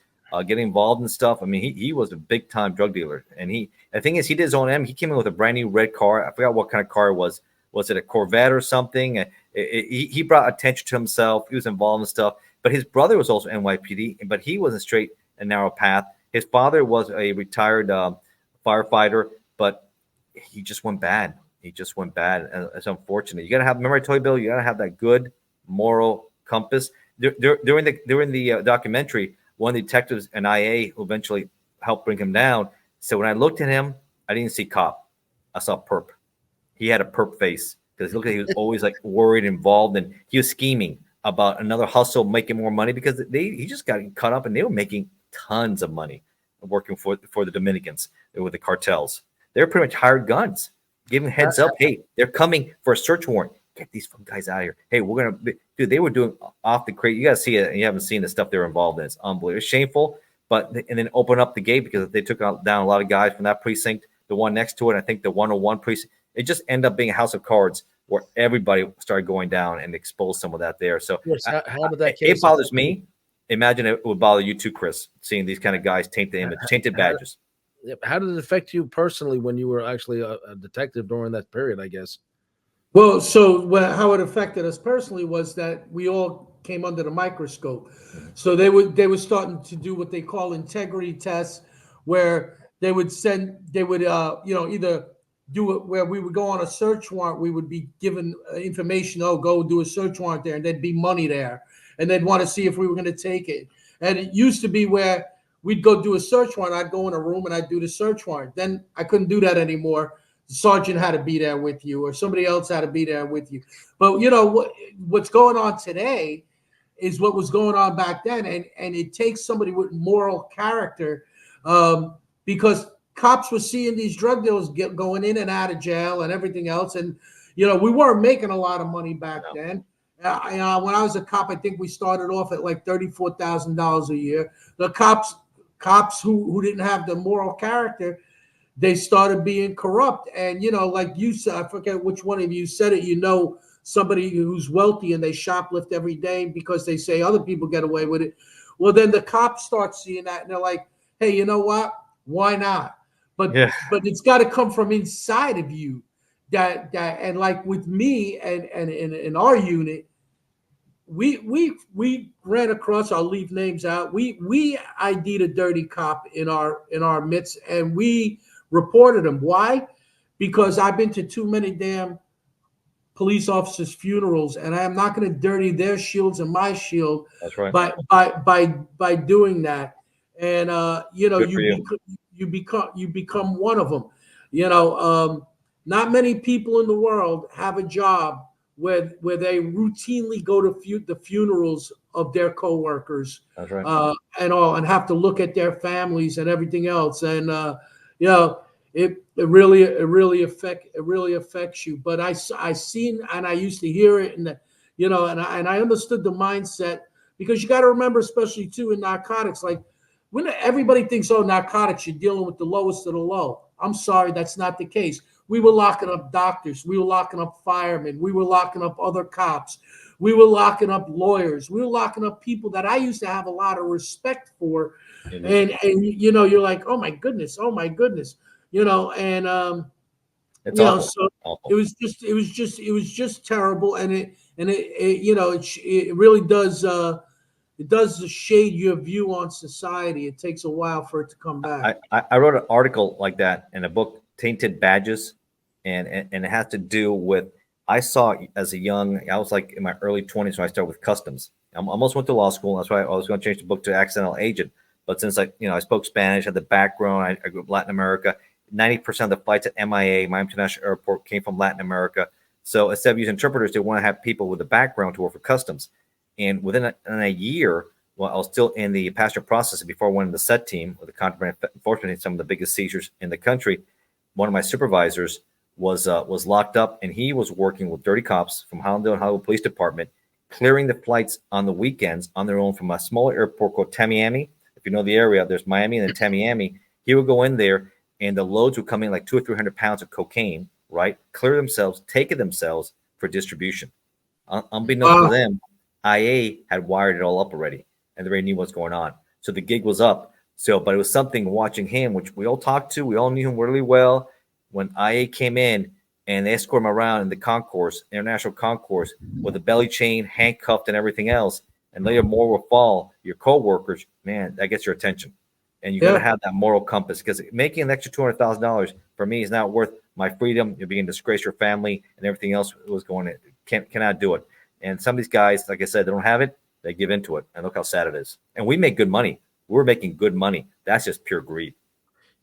getting involved in stuff. I mean, he was a big time drug dealer. And the thing is, he did his own M. He came in with a brand new red car. I forgot what kind of car it was. Was it a Corvette or something? He brought attention to himself. He was involved in stuff. But his brother was also NYPD, but he wasn't straight and narrow path. His father was a retired firefighter, but he just went bad. He just went bad. And it's unfortunate. You got to have, remember I told you, Bill, you got to have that good moral compass. During the documentary, one of the detectives in IA who eventually helped bring him down said, when I looked at him, I didn't see cop. I saw perp. He had a perp face because he was always like worried, involved, and he was scheming about another hustle, making more money because he just got caught up and they were making tons of money working for the Dominicans with the cartels. They were pretty much hired guns, giving heads up. Hey, they're coming for a search warrant. Get these guys out of here. Hey, we're going to – dude, they were doing off the crate. You got to see it. And you haven't seen the stuff they were involved in. It's unbelievable. It's shameful, and then open up the gate because they took down a lot of guys from that precinct, the one next to it, I think the 101 precinct. It just ended up being a house of cards where everybody started going down and exposed some of that there. So how did that it bothers me. Imagine it would bother you too, Chris, seeing these kind of guys taint the image, tainted badges. How did it affect you personally when you were actually a detective during that period, I guess? Well, how it affected us personally was that we all came under the microscope. So they were starting to do what they call integrity tests, where they would either do it where we would go on a search warrant. We would be given information. Oh, go do a search warrant there, and there'd be money there, and they'd want to see if we were going to take it. And it used to be where we'd go do a search warrant. I'd go in a room and I'd do the search warrant. Then I couldn't do that anymore. The sergeant had to be there with you, or somebody else had to be there with you. But what's going on today is what was going on back then, and it takes somebody with moral character, because cops were seeing these drug dealers going in and out of jail and everything else, and we weren't making a lot of money back then. When I was a cop, I think we started off at like $34,000 a year. The cops who didn't have the moral character, they started being corrupt. And, like you said, I forget which one of you said it, somebody who's wealthy and they shoplift every day because they say other people get away with it. Well, then the cops start seeing that and they're like, hey, you know what? Why not? But it's got to come from inside of you. That and like with me and in our unit, we ran across, I'll leave names out. We ID'd a dirty cop in our midst, and we reported him. Why? Because I've been to too many damn police officers' funerals, and I am not going to dirty their shields and my shield. That's right. By doing that. And you become one of them. Not many people in the world have a job where they routinely go to the funerals of their coworkers. That's right. And have to look at their families and everything else. And it really affects you. But I seen, and I used to hear it, and I understood the mindset, because you got to remember, especially too in narcotics, like when everybody thinks, oh, narcotics, you're dealing with the lowest of the low. I'm sorry, that's not the case. We were locking up doctors. We were locking up firemen. We were locking up other cops. We were locking up lawyers. We were locking up people that I used to have a lot of respect for. And you're like, oh my goodness. So it was just terrible. And it really does it does shade your view on society. It takes a while for it to come back. I wrote an article like that in a book, Tainted Badges, and it has to do with, I saw as a young, I was like in my early 20s when I started with customs. I almost went to law school. That's why I was going to change the book to Accidental Agent. But since I spoke Spanish, had the background, I grew up in Latin America. 90% of the flights at MIA, Miami International Airport, came from Latin America. So instead of using interpreters, they want to have people with a background to work for customs. And within a year, while I was still in the passenger processing before I went in the SET team with the contraband enforcement in some of the biggest seizures in the country, one of my supervisors was locked up, and he was working with dirty cops from Hollandale and Hollywood Police Department, clearing the flights on the weekends on their own from a smaller airport called Tamiami you know the area, there's Miami and then Tamiami. He would go in there, and the loads would come in like 200 or 300 pounds of cocaine, right? Clear themselves, take it themselves for distribution. Unbeknownst to them, IA had wired it all up already, and they already knew what's going on. So the gig was up. So, but it was something watching him, which we all talked to. We all knew him really well. When IA came in and they escorted him around in the concourse, international concourse, with a belly chain, handcuffed, and everything else, and later more will fall, your co-workers, man, that gets your attention. And you got to have that moral compass, because making an extra $200,000 for me is not worth my freedom. You're being disgrace your family and everything else was going to, cannot do it. And some of these guys, like I said, they don't have it. They give into it. And look how sad it is. And we make good money. We're making good money. That's just pure greed.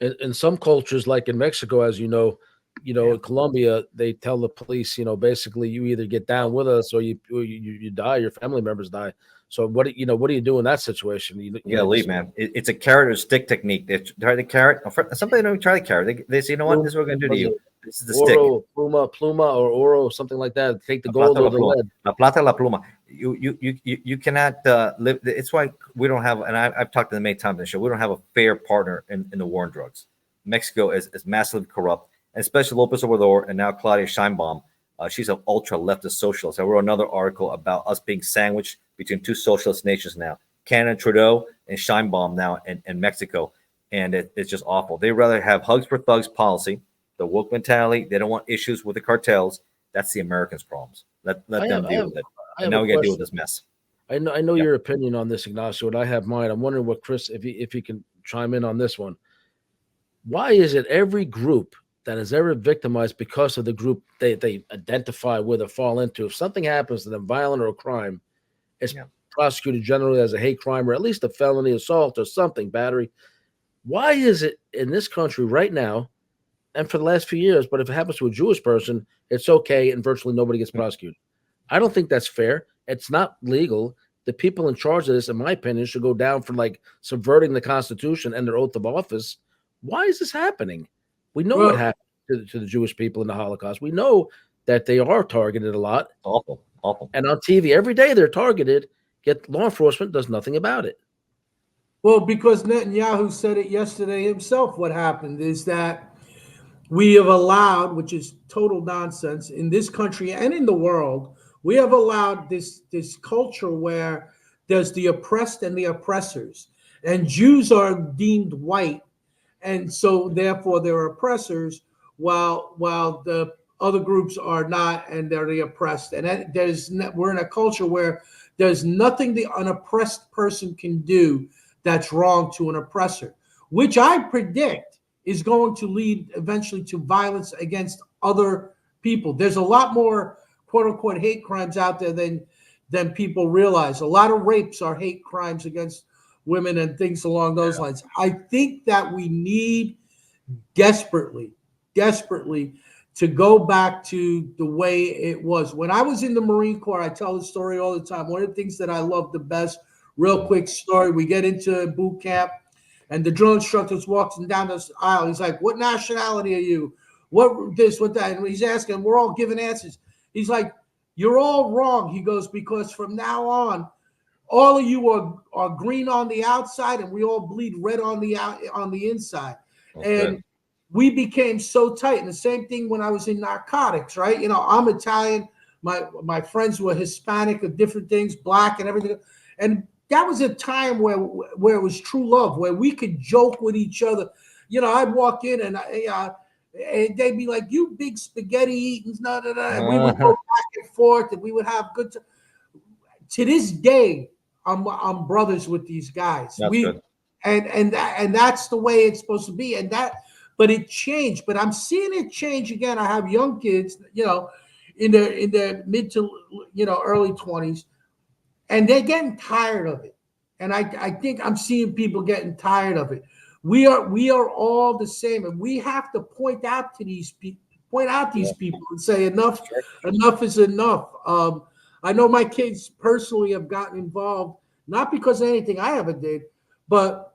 In some cultures, like in Mexico, as you know, in Colombia, they tell the police, basically you either get down with us or you die, your family members die. So what do you do in that situation? You gotta leave, man. It's a carrot or stick technique. They try the carrot. Somebody don't try the carrot. They say, you know what? This is what we're gonna do to you. This is the oro, stick. Pluma, or oro, something like that. Take the gold or the lead. La plata, la pluma. You cannot live. It's why we don't have. And I've talked to them many times in the show. We don't have a fair partner in the war on drugs. Mexico is massively corrupt, and especially Lopez Obrador and now Claudia Sheinbaum. She's an ultra leftist socialist. I wrote another article about us being sandwiched between two socialist nations now, Canada, Trudeau, and Sheinbaum now in Mexico. And it's just awful. They rather have hugs for thugs policy, the woke mentality. They don't want issues with the cartels. That's the Americans' problems. Let them deal with it. And now we got to deal with this mess. I know your opinion on this, Ignacio, and I have mine. I'm wondering what Chris, if he can chime in on this one. Why is it every group that is ever victimized because of the group they identify with or fall into, if something happens to them, violent or a crime, it's prosecuted generally as a hate crime or at least a felony assault or something, battery. Why is it in this country right now, and for the last few years, but if it happens to a Jewish person, it's okay and virtually nobody gets prosecuted? I don't think that's fair. It's not legal. The people in charge of this, in my opinion, should go down for like subverting the Constitution and their oath of office. Why is this happening? We know what happened to the Jewish people in the Holocaust. We know that they are targeted a lot. Awful. And on TV every day they're targeted, yet law enforcement does nothing about it. Well, because Netanyahu said it yesterday himself. What happened is that we have allowed, which is total nonsense in this country and in the world, we have allowed this culture where there's the oppressed and the oppressors, and Jews are deemed white, and so therefore they're oppressors, while the other groups are not, and they're the oppressed. And we're in a culture where there's nothing the unoppressed person can do that's wrong to an oppressor, which I predict is going to lead eventually to violence against other people. There's a lot more quote unquote hate crimes out there than people realize. A lot of rapes are hate crimes against women and things along those lines. I think that we need desperately to go back to the way it was. When I was in the Marine Corps, I tell the story all the time. One of the things that I love the best, real quick story, we get into boot camp and the drill instructor walks down this aisle. He's like, "What nationality are you? What this, what that?" And he's asking, we're all giving answers. He's like, "You're all wrong." He goes, "Because from now on, all of you are green on the outside and we all bleed red on the inside." Okay. And we became so tight. And the same thing when I was in narcotics, right? I'm Italian. My friends were Hispanic of different things, black and everything. And that was a time where it was true love, where we could joke with each other. I'd walk in and they'd be like, "You big spaghetti eating," and we would go back and forth, and we would have good time. To this day, I'm brothers with these guys. That's good. And that's the way it's supposed to be. But it changed. But I'm seeing it change again. I have young kids, in their mid to early 20s, and they're getting tired of it. And I think I'm seeing people getting tired of it. We are all the same, and we have to point out these people and say enough is enough. I know my kids personally have gotten involved, not because of anything I ever did, but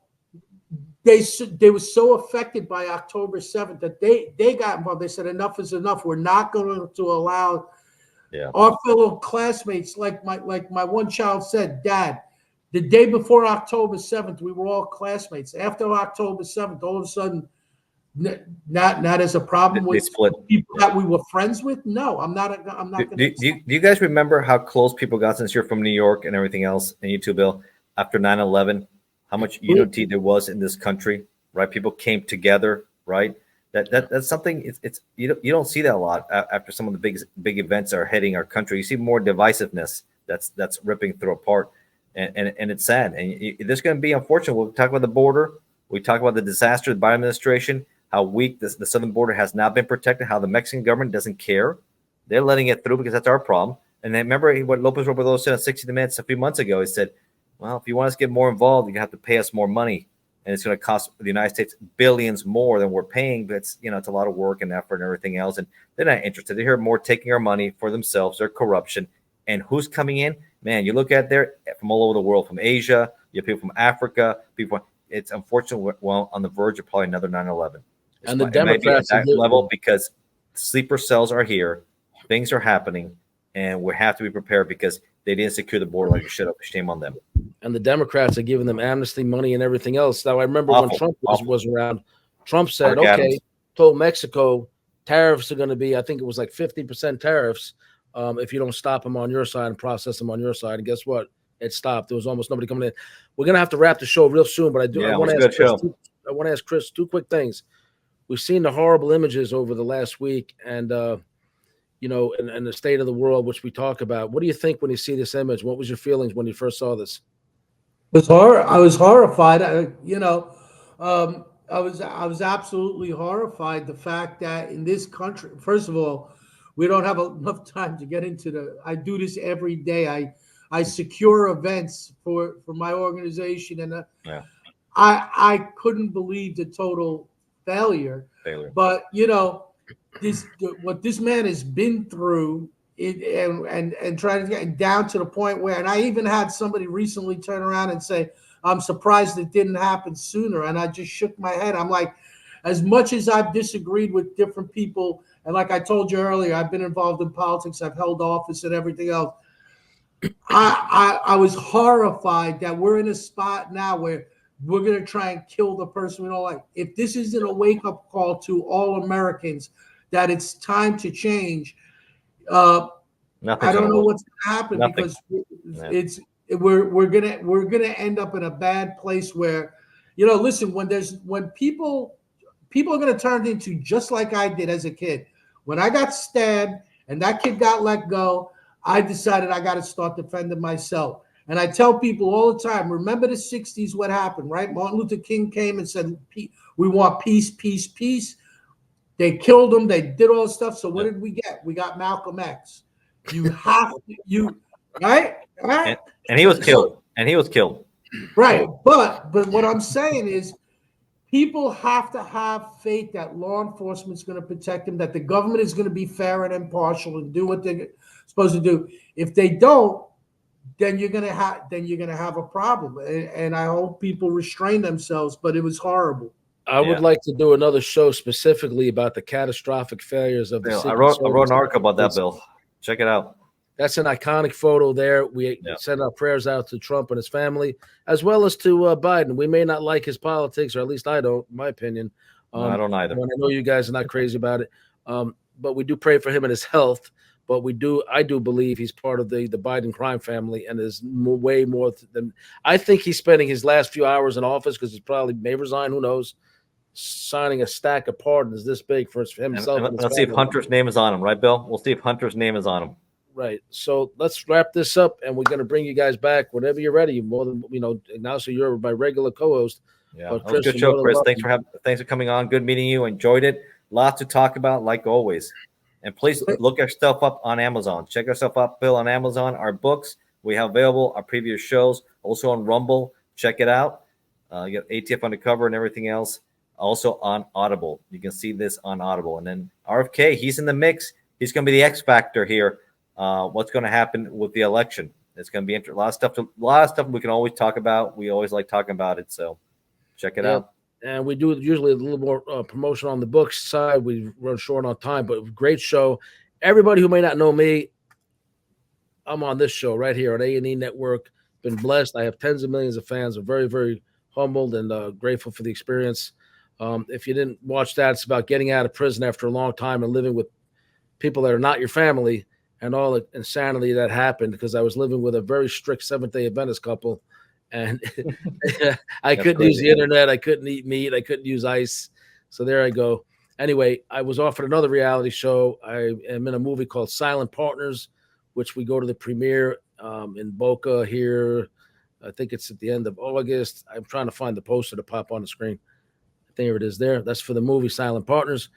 they were so affected by October 7th that they got involved. They said enough is enough. We're not going to allow our fellow classmates, like my one child said, "Dad, The day before October 7th, we were all classmates. After October 7th, all of a sudden, not as a problem They with split. people that we were friends with. No, I'm not going Do you guys remember how close people got, since you're from New York and everything else, and you too, Bill, after 9/11, how much unity there was in this country, right? People came together, right? That's something. It's you don't see that a lot after some of the big events are hitting our country. You see more divisiveness that's ripping through apart, and it's sad. And there's going to be, unfortunate. We'll talk about the border. We talk about the disaster of the Biden administration, how weak the southern border has not been protected, how the Mexican government doesn't care. They're letting it through because that's our problem. And then remember what Lopez Obrador said on 60 Minutes a few months ago. He said, well, if you want us to get more involved, you have to pay us more money. And it's going to cost the United States billions more than we're paying. But it's, it's a lot of work and effort and everything else. And they're not interested. They're more taking our money for themselves, their corruption. And who's coming in? Man, you look at there from all over the world, from Asia, you have people from Africa, people. It's unfortunate. Well, on the verge of probably another 9/11. And the Democrats at that level, because sleeper cells are here, things are happening, and we have to be prepared because they didn't secure the border like they should have. Shame on them. And the Democrats are giving them amnesty money and everything else. Now, I remember when Trump was around, Trump said, told Mexico tariffs are going to be, I think it was like 50% tariffs if you don't stop them on your side and process them on your side. And guess what? It stopped. There was almost nobody coming in. We're going to have to wrap the show real soon, but I want to ask Chris two quick things. We've seen the horrible images over the last week and, and the state of the world, which we talk about. What do you think when you see this image? What was your feelings when you first saw this? I was horrified. I was absolutely horrified. The fact that in this country, first of all, we don't have enough time to get into I do this every day. I secure events for my organization, and I couldn't believe the total failure. But what this man has been through, and trying to get down to the point where, and I even had somebody recently turn around and say, I'm surprised it didn't happen sooner. And I just shook my head. I'm like, as much as I've disagreed with different people, and like I told you earlier, I've been involved in politics, I've held office and everything else. I was horrified that we're in a spot now where we're going to try and kill the person we don't like. If this isn't a wake-up call to all Americans that it's time to change, I don't know what's going to happen. Because we're gonna end up in a bad place where, listen, when people are going to turn into just like I did as a kid. When I got stabbed and that kid got let go, I decided I got to start defending myself. And I tell people all the time, remember the 60s, what happened, right? Martin Luther King came and said, we want peace, peace, peace. They killed him. They did all this stuff. So what did we get? We got Malcolm X. You have to, right? And he was killed. Right. But what I'm saying is, people have to have faith that law enforcement is going to protect them, that the government is going to be fair and impartial and do what they're supposed to do. If they don't, then you're going to have a problem. And I hope people restrain themselves. But it was horrible. I would like to do another show specifically about the catastrophic failures of the I wrote an article about that, Bill. Check it out. That's an iconic photo there. We send our prayers out to Trump and his family, as well as to Biden. We may not like his politics, or at least I don't, in my opinion. I don't either. I know you guys are not crazy about it. But we do pray for him and his health. But I do believe he's part of the Biden crime family, and is way more than I think. He's spending his last few hours in office because he's probably may resign. Who knows? Signing a stack of pardons this big for himself. And let's see if Hunter's name is on him, right, Bill? We'll see if Hunter's name is on him. Right. So let's wrap this up, and we're going to bring you guys back whenever you're ready. More than now, so you're my regular co-host. Yeah, that was a good show, Chris. Thanks for coming on. Good meeting you. Enjoyed it. Lots to talk about, like always. And please look our stuff up on Amazon. Check our stuff up, Bill, on Amazon. Our books we have available, our previous shows, also on Rumble. Check it out. You got ATF Undercover and everything else. Also on Audible. You can see this on Audible. And then RFK, he's in the mix. He's going to be the X factor here. What's going to happen with the election? It's going to be interesting. A lot of stuff we can always talk about. We always like talking about it. So check it out. And we do usually a little more promotion on the books side. We run short on time, but great show. Everybody who may not know me, I'm on this show right here on A&E Network, been blessed. I have tens of millions of fans. I'm very, very humbled and grateful for the experience. If you didn't watch that, it's about getting out of prison after a long time and living with people that are not your family and all the insanity that happened, because I was living with a very strict Seventh-day Adventist couple, and I couldn't use the internet. I couldn't eat meat. I couldn't use ice. So there I go. Anyway, I was offered another reality show. I am in a movie called Silent Partners, which we go to the premiere in Boca here. I think it's at the end of August. I'm trying to find the poster to pop on the screen. There it is there. That's for the movie Silent Partners.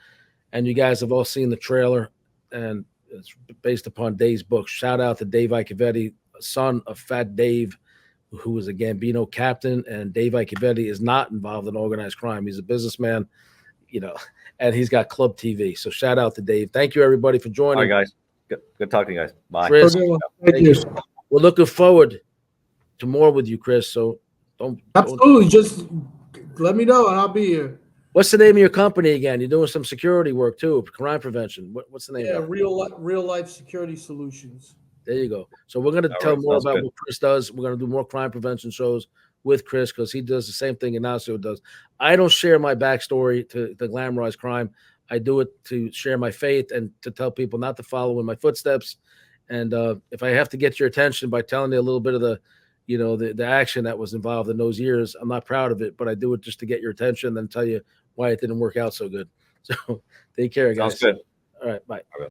And you guys have all seen the trailer, and it's based upon Dave's book. Shout out to Dave Iacchevetti, son of Fat Dave, who was a Gambino captain. And Dave Iacchevetti is not involved in organized crime. He's a businessman, and he's got Club TV. So shout out to Dave. Thank you, everybody, for joining. All right, guys. Good talking to you guys. Bye. Chris, Thank you. we're looking forward to more with you, Chris. So don't. Absolutely. Just let me know and I'll be here. What's the name of your company again? You're doing some security work too, crime prevention. What's the name? Yeah, of it? real life security solutions. There you go. So we're going to tell more about what Chris does. We're going to do more crime prevention shows with Chris, because he does the same thing Ignacio does. I don't share my backstory to glamorize crime. I do it to share my faith and to tell people not to follow in my footsteps. And if I have to get your attention by telling you a little bit of the action that was involved in those years, I'm not proud of it, but I do it just to get your attention and tell you why it didn't work out so good. So take care, guys. Sounds good. All right, bye.